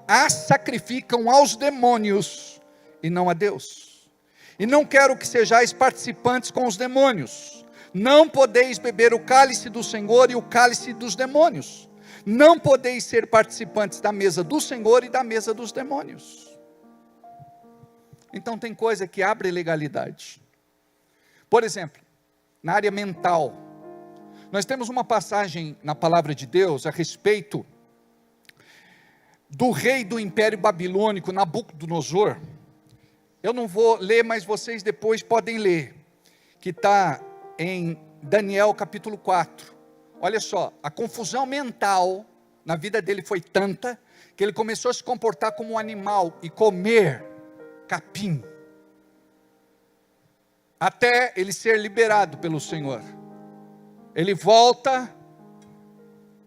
aos demônios, e não a Deus. E não quero que sejais participantes com os demônios. Não podeis beber o cálice do Senhor e o cálice dos demônios. Não podeis ser participantes da mesa do Senhor e da mesa dos demônios. Então tem coisa que abre legalidade. Por exemplo, na área mental, nós temos uma passagem na palavra de Deus a respeito do rei do Império Babilônico, Nabucodonosor. Eu não vou ler, mas vocês depois podem ler, que está em Daniel capítulo 4. Olha só, a confusão mental na vida dele foi tanta, que ele começou a se comportar como um animal e comer capim, até ele ser liberado pelo Senhor. Ele volta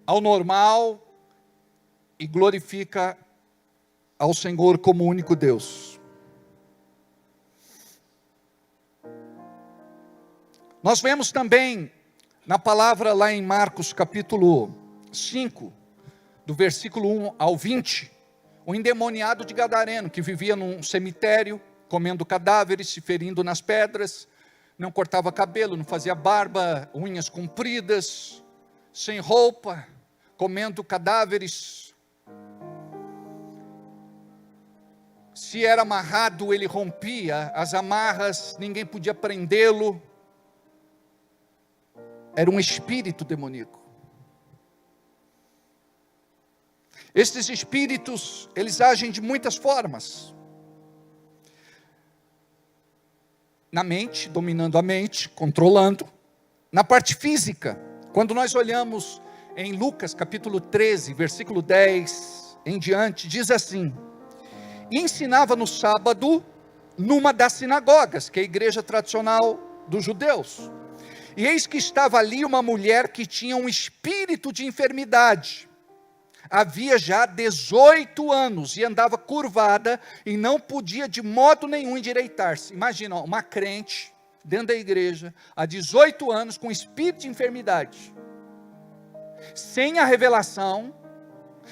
ao normal e glorifica ao Senhor como único Deus. Nós vemos também na palavra lá em Marcos capítulo 5, do versículo 1 ao 20, o endemoniado de Gadareno, que vivia num cemitério, comendo cadáveres, se ferindo nas pedras, não cortava cabelo, não fazia barba, unhas compridas, sem roupa, comendo cadáveres. Se era amarrado, ele rompia as amarras, ninguém podia prendê-lo. Era um espírito demoníaco. Estes espíritos, eles agem de muitas formas. Na mente, dominando a mente, controlando. Na parte física, quando nós olhamos em Lucas capítulo 13, versículo 10 em diante, diz assim: e ensinava no sábado, numa das sinagogas, que é a igreja tradicional dos judeus. E eis que estava ali uma mulher que tinha um espírito de enfermidade. Havia já 18 anos e andava curvada e não podia de modo nenhum endireitar-se. Imagina, uma crente dentro da igreja, há 18 anos, com espírito de enfermidade. Sem a revelação,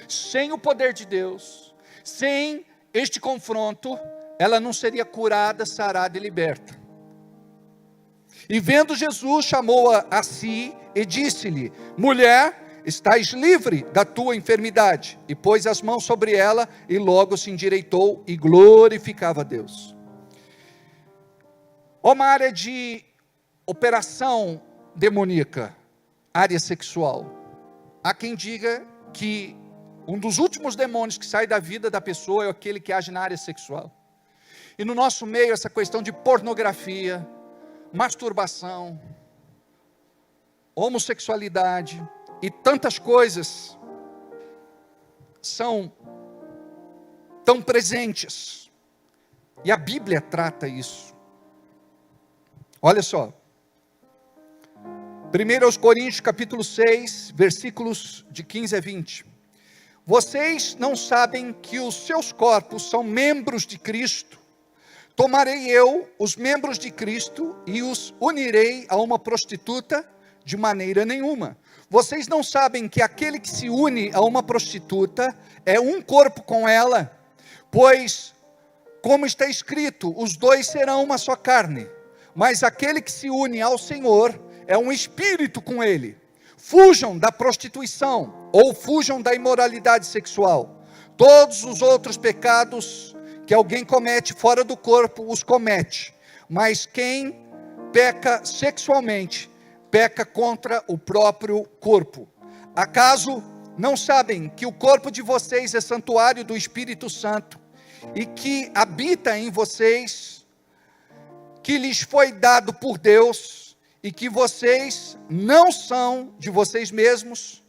sem o poder de Deus, sem este confronto, ela não seria curada, sarada e liberta. E vendo Jesus, chamou-a a si e disse-lhe: mulher, estás livre da tua enfermidade. E pôs as mãos sobre ela, e logo se endireitou e glorificava a Deus. Uma área de operação demoníaca, área sexual. Há quem diga que um dos últimos demônios que sai da vida da pessoa é aquele que age na área sexual. E no nosso meio, essa questão de pornografia, masturbação, homossexualidade e tantas coisas são tão presentes. E a Bíblia trata isso. Olha só. 1 Coríntios capítulo 6, versículos de 15 a 20. Vocês não sabem que os seus corpos são membros de Cristo? Tomarei eu os membros de Cristo e os unirei a uma prostituta? De maneira nenhuma. Vocês não sabem que aquele que se une a uma prostituta é um corpo com ela? Pois, como está escrito, os dois serão uma só carne. Mas aquele que se une ao Senhor é um espírito com ele. Fujam da prostituição, ou fujam da imoralidade sexual. Todos os outros pecados que alguém comete fora do corpo, os comete. Mas quem peca sexualmente, peca contra o próprio corpo. Acaso não sabem que o corpo de vocês é santuário do Espírito Santo, e que habita em vocês, que lhes foi dado por Deus, e que vocês não são de vocês mesmos?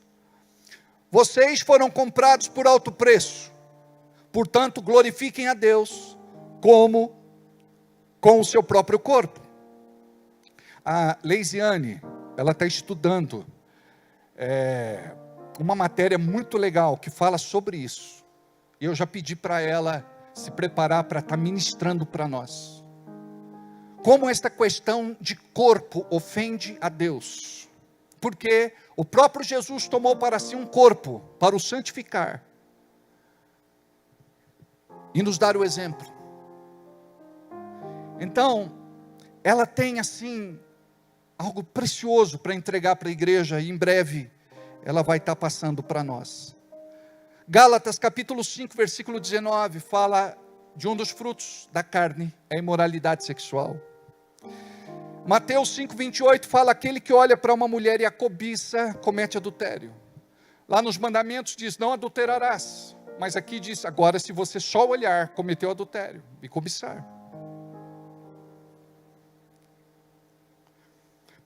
Vocês foram comprados por alto preço. Portanto, glorifiquem a Deus como com o seu próprio corpo. A Leisiane, ela está estudando uma matéria muito legal que fala sobre isso. E eu já pedi para ela se preparar para estar ministrando para nós. Como esta questão de corpo ofende a Deus. Porque o próprio Jesus tomou para si um corpo para o santificar e nos dar o exemplo. Então, ela tem assim algo precioso para entregar para a igreja, e em breve ela vai estar passando para nós. Gálatas capítulo 5, versículo 19, fala de um dos frutos da carne, a imoralidade sexual. Mateus 5, 28 fala: aquele que olha para uma mulher e a cobiça, comete adultério. Lá nos mandamentos diz: não adulterarás. Mas aqui diz: agora se você só olhar, cometeu adultério e cobiçar.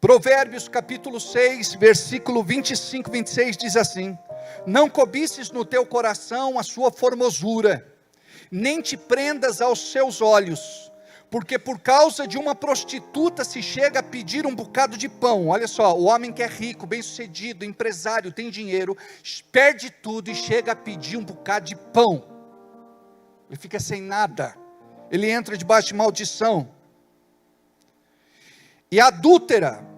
Provérbios capítulo 6, versículo 25, 26 diz assim: não cobices no teu coração a sua formosura, nem te prendas aos seus olhos, porque por causa de uma prostituta se chega a pedir um bocado de pão. Olha só, o homem que é rico, bem sucedido, empresário, tem dinheiro, perde tudo e chega a pedir um bocado de pão. Ele fica sem nada, ele entra debaixo de maldição. E a adúltera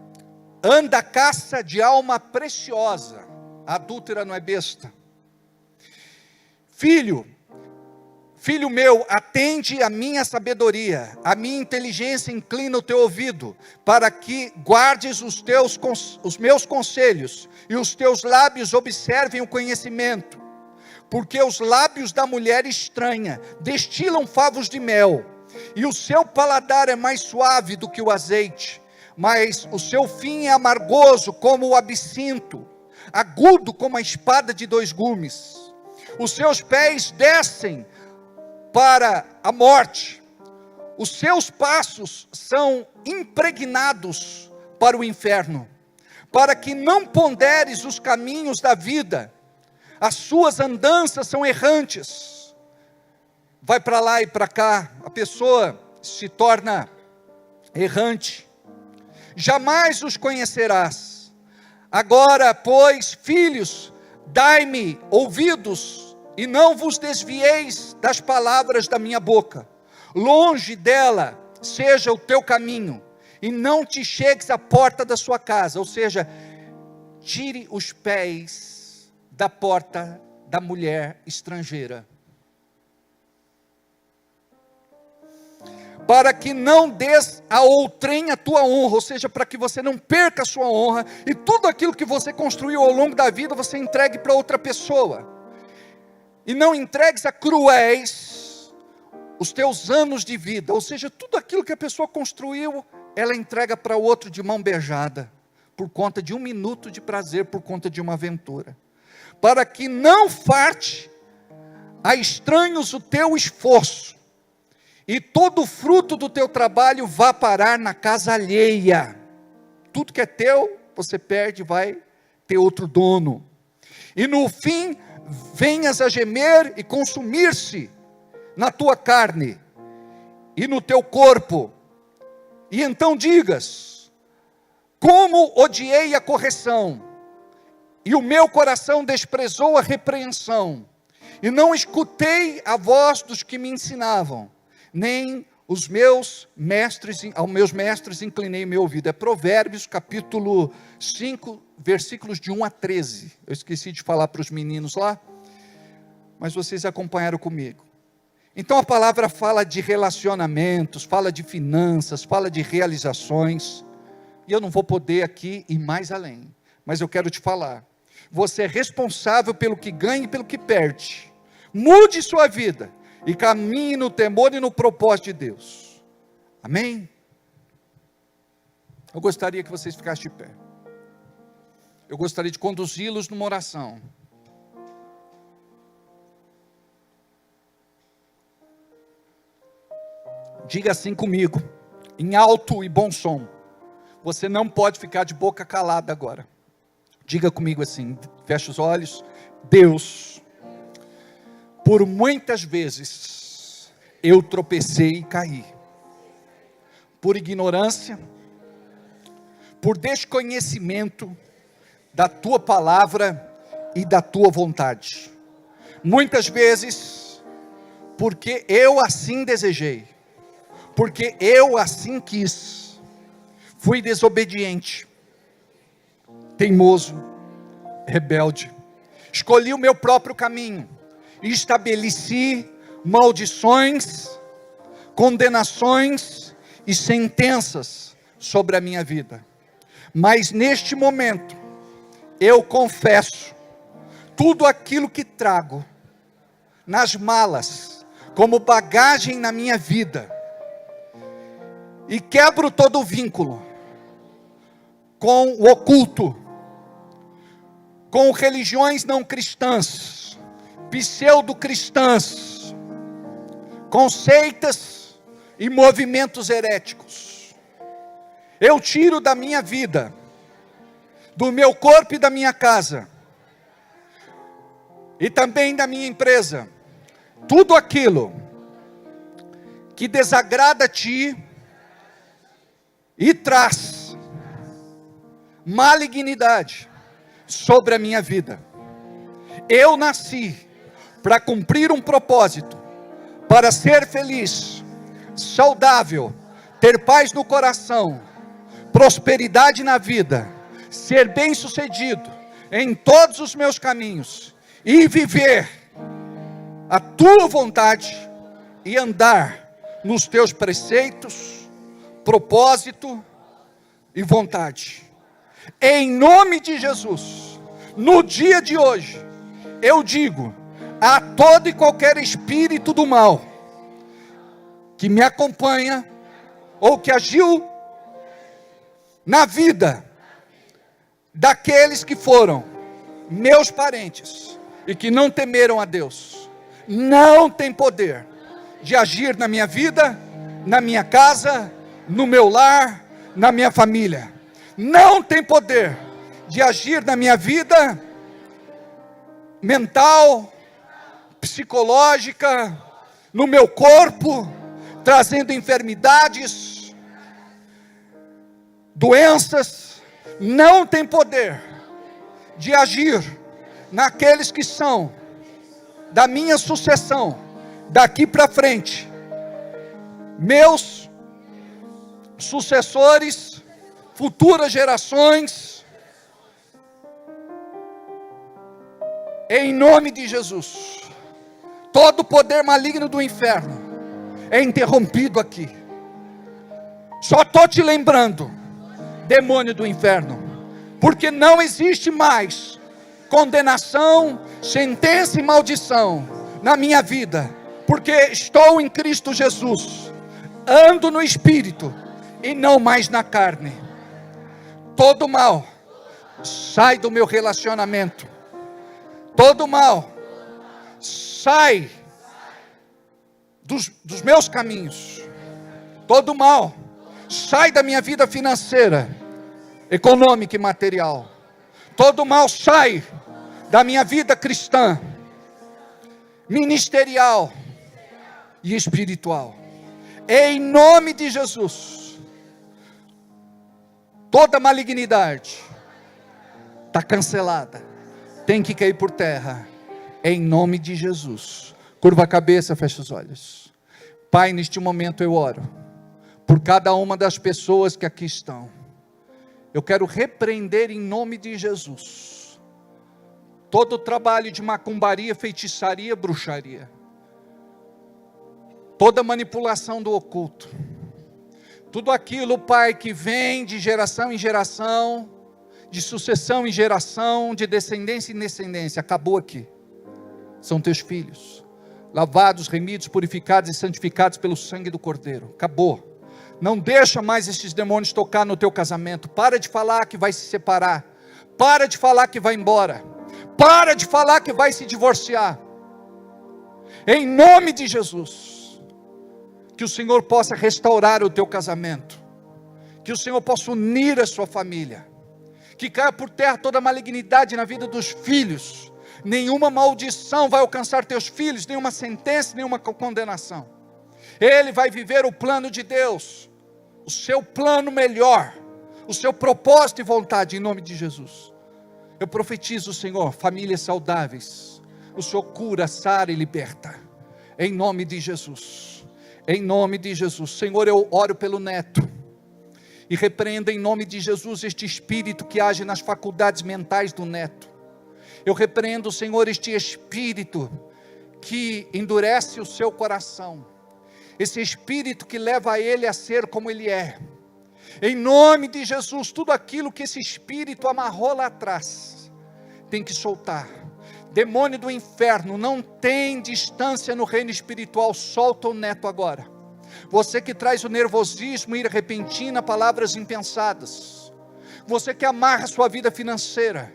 anda à caça de alma preciosa. A adúltera não é besta. Filho meu, atende a minha sabedoria, a minha inteligência inclina o teu ouvido, para que guardes os meus conselhos, e os teus lábios observem o conhecimento, porque os lábios da mulher estranha destilam favos de mel, e o seu paladar é mais suave do que o azeite, mas o seu fim é amargoso como o absinto, agudo como a espada de 2 gumes. Os seus pés descem para a morte, os seus passos são impregnados para o inferno, para que não ponderes os caminhos da vida, as suas andanças são errantes, vai para lá e para cá, a pessoa se torna errante, jamais os conhecerás. Agora, pois, filhos, dai-me ouvidos, e não vos desvieis das palavras da minha boca, longe dela seja o teu caminho, e não te chegues à porta da sua casa, ou seja, tire os pés da porta da mulher estrangeira, para que não des a outrem a tua honra, ou seja, para que você não perca a sua honra, e tudo aquilo que você construiu ao longo da vida, você entregue para outra pessoa, e não entregues a cruéis os teus anos de vida, ou seja, tudo aquilo que a pessoa construiu, ela entrega para o outro de mão beijada, por conta de 1 minuto de prazer, por conta de uma aventura, para que não farte a estranhos o teu esforço, e todo o fruto do teu trabalho vá parar na casa alheia. Tudo que é teu, você perde, vai ter outro dono, e no fim, venhas a gemer e consumir-se na tua carne, e no teu corpo, e então digas, como odiei a correção, e o meu coração desprezou a repreensão, e não escutei a voz dos que me ensinavam, nem aos meus mestres inclinei meu ouvido. É Provérbios capítulo 5, versículos de 1 a 13, eu esqueci de falar para os meninos lá, mas vocês acompanharam comigo. Então a palavra fala de relacionamentos, fala de finanças, fala de realizações, e eu não vou poder aqui ir mais além, mas eu quero te falar, você é responsável pelo que ganha e pelo que perde. Mude sua vida, e caminhe no temor e no propósito de Deus. Amém? Eu gostaria que vocês ficassem de pé. Eu gostaria de conduzi-los numa oração. Diga assim comigo, em alto e bom som. Você não pode ficar de boca calada agora. Diga comigo assim, fecha os olhos. Deus, por muitas vezes eu tropecei e caí, por ignorância, por desconhecimento da tua palavra e da tua vontade. Muitas vezes, porque eu assim desejei, porque eu assim quis, fui desobediente, teimoso, rebelde, escolhi o meu próprio caminho, e estabeleci maldições, condenações e sentenças sobre a minha vida. Mas neste momento, eu confesso, tudo aquilo que trago nas malas, como bagagem na minha vida, e quebro todo o vínculo com o oculto, com religiões não cristãs, pseudo-cristãs, com seitas e movimentos heréticos. eu tiro da minha vida, do meu corpo e da minha casa, e também da minha empresa, tudo aquilo que desagrada a Ti e traz malignidade sobre a minha vida. Eu nasci para cumprir um propósito, para ser feliz, saudável, ter paz no coração, prosperidade na vida, ser bem-sucedido em todos os meus caminhos e viver a Tua vontade e andar nos Teus preceitos, propósito e vontade. Em nome de Jesus, no dia de hoje, eu digo a todo e qualquer espírito do mal que me acompanha ou que agiu na vida daqueles que foram meus parentes e que não temeram a Deus, não tem poder de agir na minha vida, na minha casa, no meu lar, na minha família. Não tem poder de agir na minha vida mental, psicológica, no meu corpo, trazendo enfermidades, doenças. Não tem poder de agir naqueles que são da minha sucessão, daqui para frente, meus sucessores, futuras gerações, em nome de Jesus. Todo poder maligno do inferno é interrompido aqui. Só estou te lembrando, demônio do inferno, porque não existe mais condenação, sentença e maldição na minha vida, porque estou em Cristo Jesus, ando no Espírito e não mais na carne. Todo mal sai do meu relacionamento, todo mal sai dos meus caminhos, todo mal sai da minha vida financeira, econômica e material, todo mal sai da minha vida cristã, ministerial e espiritual. Em nome de Jesus, toda malignidade está cancelada, tem que cair por terra, em nome de Jesus. Curva a cabeça, fecha os olhos. Pai, neste momento eu oro por cada uma das pessoas que aqui estão. Eu quero repreender em nome de Jesus todo o trabalho de macumbaria, feitiçaria, bruxaria, toda manipulação do oculto, tudo aquilo, Pai, que vem de geração em geração, de sucessão em geração, de descendência em descendência, acabou aqui. São teus filhos, lavados, remidos, purificados e santificados pelo sangue do Cordeiro. Acabou. Não deixa mais esses demônios tocar no teu casamento. Para de falar que vai se separar. Para de falar que vai embora. Para de falar que vai se divorciar. Em nome de Jesus, que o Senhor possa restaurar o teu casamento, que o Senhor possa unir a sua família, que caia por terra toda malignidade na vida dos filhos. Nenhuma maldição vai alcançar teus filhos, nenhuma sentença, nenhuma condenação. Ele vai viver o plano de Deus, o seu plano melhor, o seu propósito e vontade, em nome de Jesus. Eu profetizo, Senhor, famílias saudáveis. O Senhor cura, sara e liberta, em nome de Jesus. Em nome de Jesus. Senhor, eu oro pelo neto e repreendo em nome de Jesus este espírito que age nas faculdades mentais do neto. Eu repreendo, Senhor, este espírito que endurece o seu coração, esse espírito que leva ele a ser como ele é. Em nome de Jesus, tudo aquilo que esse espírito amarrou lá atrás, tem que soltar. Demônio do inferno, não tem distância no reino espiritual, solta o neto agora. Você que traz o nervosismo, ira repentina, palavras impensadas, você que amarra a sua vida financeira,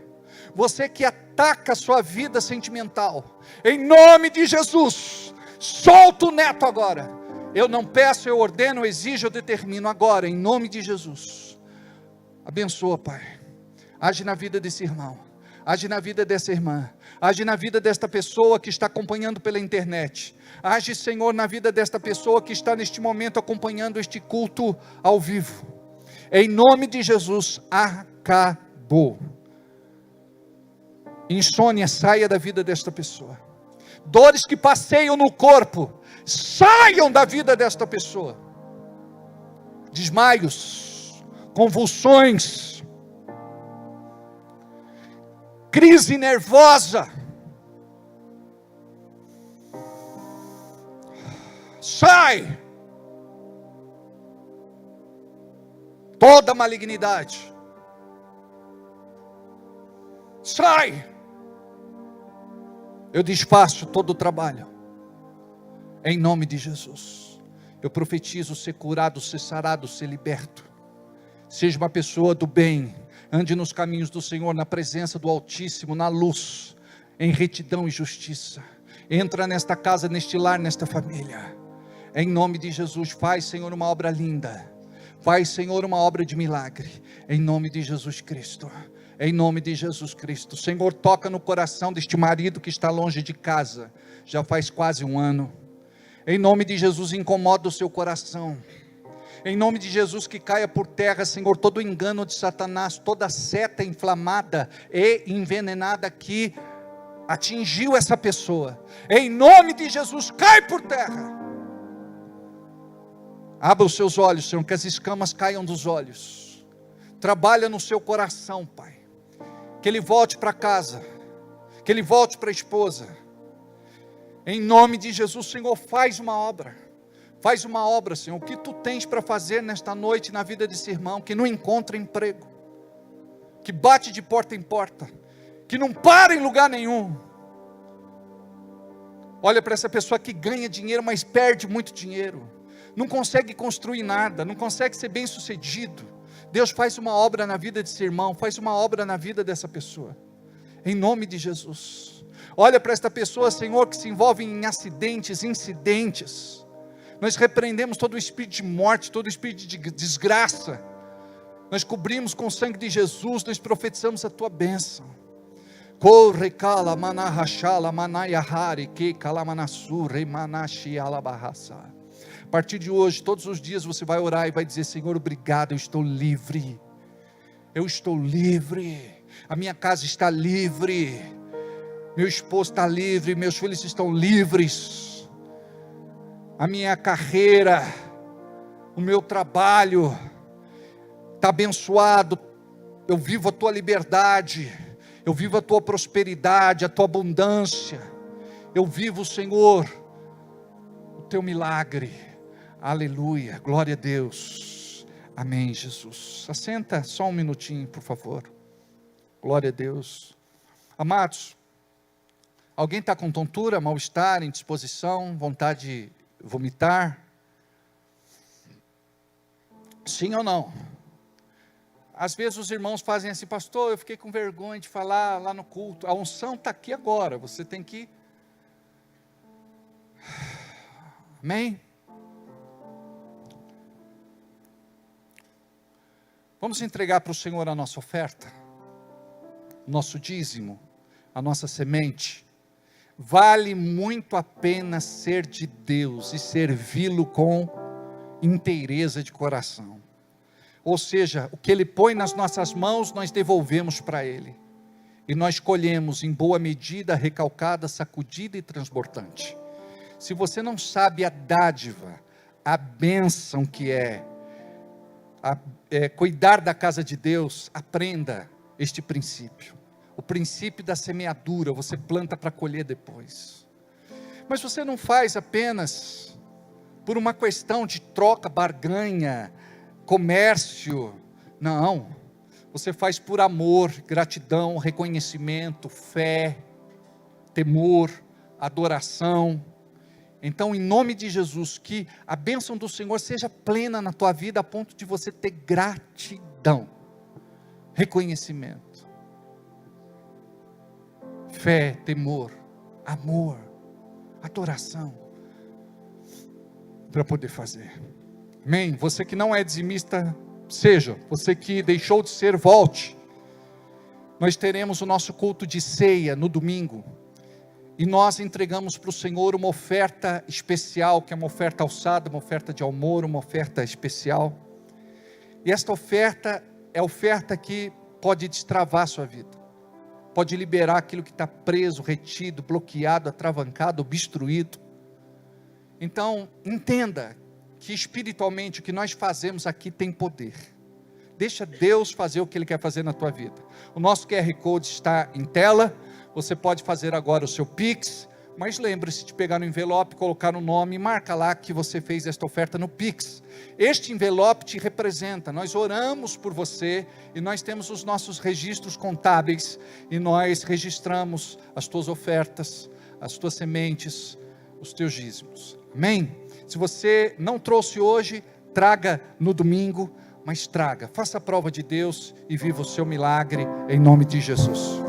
você que ataca a sua vida sentimental, em nome de Jesus, solta o neto agora. Eu não peço, eu ordeno, eu exijo, eu determino agora, em nome de Jesus. Abençoa, Pai. Age na vida desse irmão. Age na vida dessa irmã. Age na vida desta pessoa que está acompanhando pela internet. Age, Senhor, na vida desta pessoa que está neste momento acompanhando este culto ao vivo. Em nome de Jesus, acabou. Insônia, saia da vida desta pessoa. Dores que passeiam no corpo, saiam da vida desta pessoa. Desmaios, convulsões, crise nervosa, sai. Toda malignidade, sai. Eu desfaço todo o trabalho, em nome de Jesus. Eu profetizo ser curado, ser sarado, ser liberto. Seja uma pessoa do bem, ande nos caminhos do Senhor, na presença do Altíssimo, na luz, em retidão e justiça. Entra nesta casa, neste lar, nesta família, em nome de Jesus. Faz, Senhor, uma obra linda. Faz, Senhor, uma obra de milagre, em nome de Jesus Cristo. Em nome de Jesus Cristo. Senhor, toca no coração deste marido que está longe de casa, já faz quase um ano. Em nome de Jesus, incomoda o seu coração. Em nome de Jesus, que caia por terra, Senhor, todo o engano de Satanás, toda seta inflamada e envenenada que atingiu essa pessoa. Em nome de Jesus, cai por terra. Abra os seus olhos, Senhor, que as escamas caiam dos olhos. Trabalha no seu coração, Pai. Que ele volte para casa, que ele volte para a esposa. Em nome de Jesus, Senhor, faz uma obra, Senhor. O que tu tens para fazer nesta noite na vida desse irmão, que não encontra emprego, que bate de porta em porta, que não para em lugar nenhum. Olha para essa pessoa que ganha dinheiro, mas perde muito dinheiro, não consegue construir nada, não consegue ser bem sucedido. Deus, faz uma obra na vida desse irmão, faz uma obra na vida dessa pessoa, em nome de Jesus. Olha para esta pessoa, Senhor, que se envolve em acidentes, incidentes. Nós repreendemos todo o espírito de morte, todo o espírito de desgraça. Nós cobrimos com o sangue de Jesus, nós profetizamos a tua bênção. Corre cala manahashala manayahari que kalamanasure manashi alabahasa. A partir de hoje, todos os dias você vai orar e vai dizer: Senhor, obrigado, eu estou livre. Eu estou livre. A minha casa está livre. Meu esposo está livre. Meus filhos estão livres. A minha carreira, o meu trabalho está abençoado. Eu vivo a tua liberdade. Eu vivo a tua prosperidade, a tua abundância. Eu vivo, Senhor, o teu milagre. Aleluia, glória a Deus. Amém, Jesus. Assenta só um minutinho, por favor. Glória a Deus. Amados, alguém está com tontura, mal-estar, indisposição, vontade de vomitar? Sim ou não? Às vezes os irmãos fazem assim: pastor, eu fiquei com vergonha de falar lá no culto. A unção está aqui agora, você tem que... Amém? Vamos entregar para o Senhor a nossa oferta, nosso dízimo, a nossa semente. Vale muito a pena ser de Deus e servi-lo com inteireza de coração. Ou seja, o que Ele põe nas nossas mãos, nós devolvemos para Ele. E nós colhemos em boa medida, recalcada, sacudida e transbordante. Se você não sabe a dádiva, a bênção que é cuidar da casa de Deus, aprenda este princípio. O princípio da semeadura, você planta para colher depois. Mas você não faz apenas por uma questão de troca, barganha, comércio. Não, você faz por amor, gratidão, reconhecimento, fé, temor, adoração. Então, em nome de Jesus, que a bênção do Senhor seja plena na tua vida, a ponto de você ter gratidão, reconhecimento, fé, temor, amor, adoração, para poder fazer. Amém? Você que não é dizimista, seja, você que deixou de ser, volte. Nós teremos o nosso culto de ceia no domingo, e nós entregamos para o Senhor uma oferta especial, que é uma oferta alçada, uma oferta de amor, uma oferta especial. E esta oferta é a oferta que pode destravar a sua vida, pode liberar aquilo que está preso, retido, bloqueado, atravancado, obstruído. Então, entenda que espiritualmente o que nós fazemos aqui tem poder. Deixa Deus fazer o que Ele quer fazer na tua vida. O nosso QR Code está em tela. Você pode fazer agora o seu Pix, mas lembre-se de pegar no envelope, colocar o nome e marca lá que você fez esta oferta no Pix. Este envelope te representa. Nós oramos por você e nós temos os nossos registros contábeis e nós registramos as tuas ofertas, as tuas sementes, os teus dízimos. Amém? Se você não trouxe hoje, traga no domingo, mas traga, faça a prova de Deus e viva o seu milagre em nome de Jesus.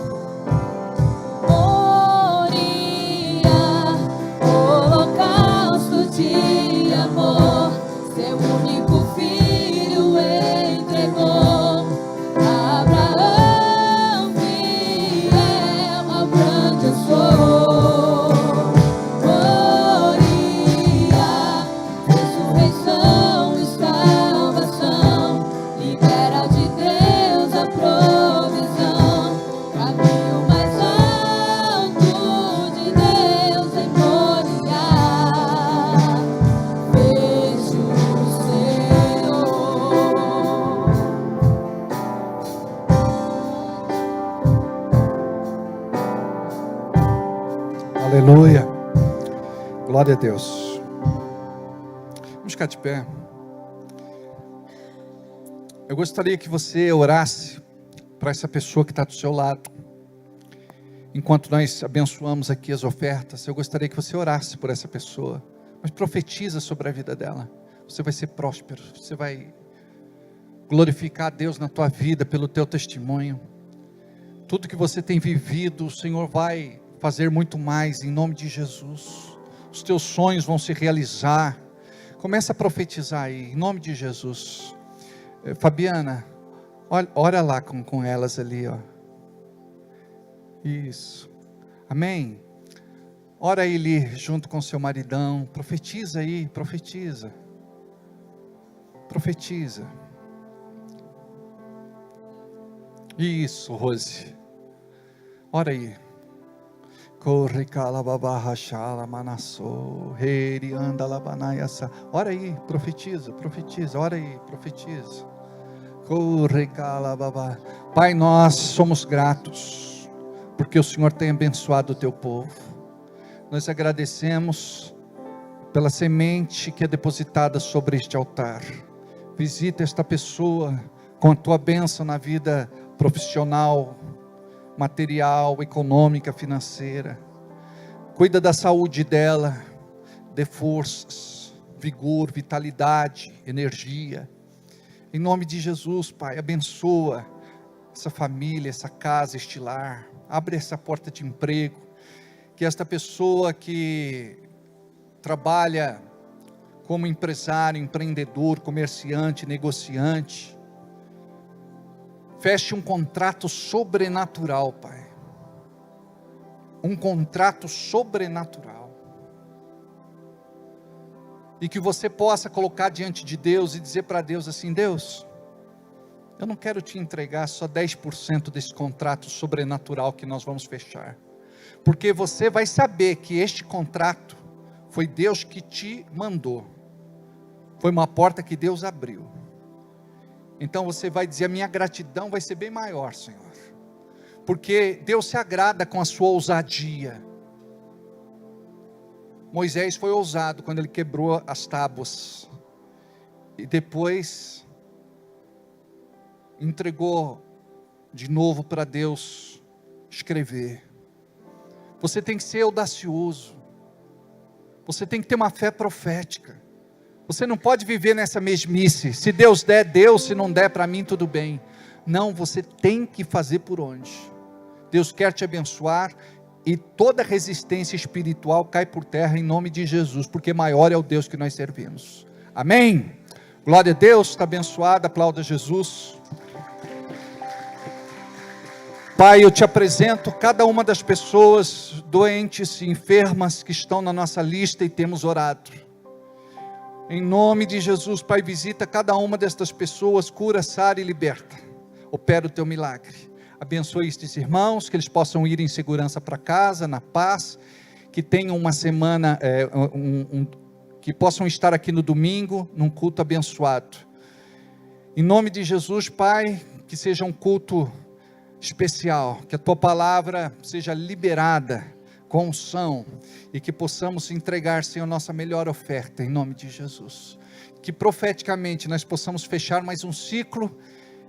Holocausto de amor, seu único filho entregou. Abraão, fiel ao grande eu sou. Moria, ressurreição e salvação, libera de Deus a provisão. Caminho mais alto de Deus em Moriá, vejo o Senhor. Aleluia, glória a Deus. Vamos ficar de pé. Eu gostaria que você orasse para essa pessoa que está do seu lado. Enquanto nós abençoamos aqui as ofertas, eu gostaria que você orasse por essa pessoa, mas profetiza sobre a vida dela. Você vai ser próspero, você vai glorificar a Deus na tua vida pelo teu testemunho. Tudo que você tem vivido, o Senhor vai fazer muito mais em nome de Jesus. Os teus sonhos vão se realizar. Começa a profetizar aí, em nome de Jesus. Fabiana, ora lá com elas ali, ó. Isso, amém. Ora aí, Li, junto com seu maridão, profetiza aí, profetiza. Isso, Rose, ora aí. Corre calababa chala manassou, reiri anda labanaiasa. Ora aí, profetiza, ora aí, profetiza. Corre calababa. Pai, nós somos gratos, porque o Senhor tem abençoado o teu povo. Nós agradecemos pela semente que é depositada sobre este altar. Visita esta pessoa com a tua bênção na vida profissional, material, econômica, financeira. Cuida da saúde dela, dê forças, vigor, vitalidade, energia. Em nome de Jesus, Pai, abençoa essa família, essa casa, este lar. Abre essa porta de emprego. Que esta pessoa que trabalha como empresário, empreendedor, comerciante, negociante, feche um contrato sobrenatural, Pai. Um contrato sobrenatural. E que você possa colocar diante de Deus e dizer para Deus assim: Deus, eu não quero te entregar só 10% desse contrato sobrenatural que nós vamos fechar. Porque você vai saber que este contrato foi Deus que te mandou. Foi uma porta que Deus abriu. Então você vai dizer: a minha gratidão vai ser bem maior, Senhor, porque Deus se agrada com a sua ousadia. Moisés foi ousado quando ele quebrou as tábuas, e depois entregou de novo para Deus escrever. Você tem que ser audacioso, você tem que ter uma fé profética. Você não pode viver nessa mesmice. Se Deus der, Deus. Se não der, para mim tudo bem. Não, você tem que fazer por onde. Deus quer te abençoar. E toda resistência espiritual cai por terra em nome de Jesus. Porque maior é o Deus que nós servimos. Amém? Glória a Deus, está abençoada, aplauda Jesus. Pai, eu te apresento cada uma das pessoas doentes e enfermas que estão na nossa lista e temos orado. Em nome de Jesus, Pai, visita cada uma destas pessoas, cura, sara e liberta. Opera o teu milagre. Abençoe estes irmãos, que eles possam ir em segurança para casa, na paz, que tenham uma semana, que possam estar aqui no domingo, num culto abençoado. Em nome de Jesus, Pai, que seja um culto especial, que a tua palavra seja liberada com unção e que possamos entregar, Senhor, nossa melhor oferta, em nome de Jesus. Que profeticamente nós possamos fechar mais um ciclo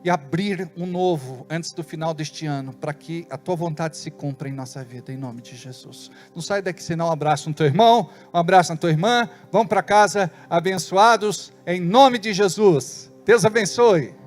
e abrir um novo antes do final deste ano, para que a tua vontade se cumpra em nossa vida, em nome de Jesus. Não sai daqui sem dar um abraço no teu irmão, um abraço na tua irmã. Vamos para casa abençoados em nome de Jesus. Deus abençoe.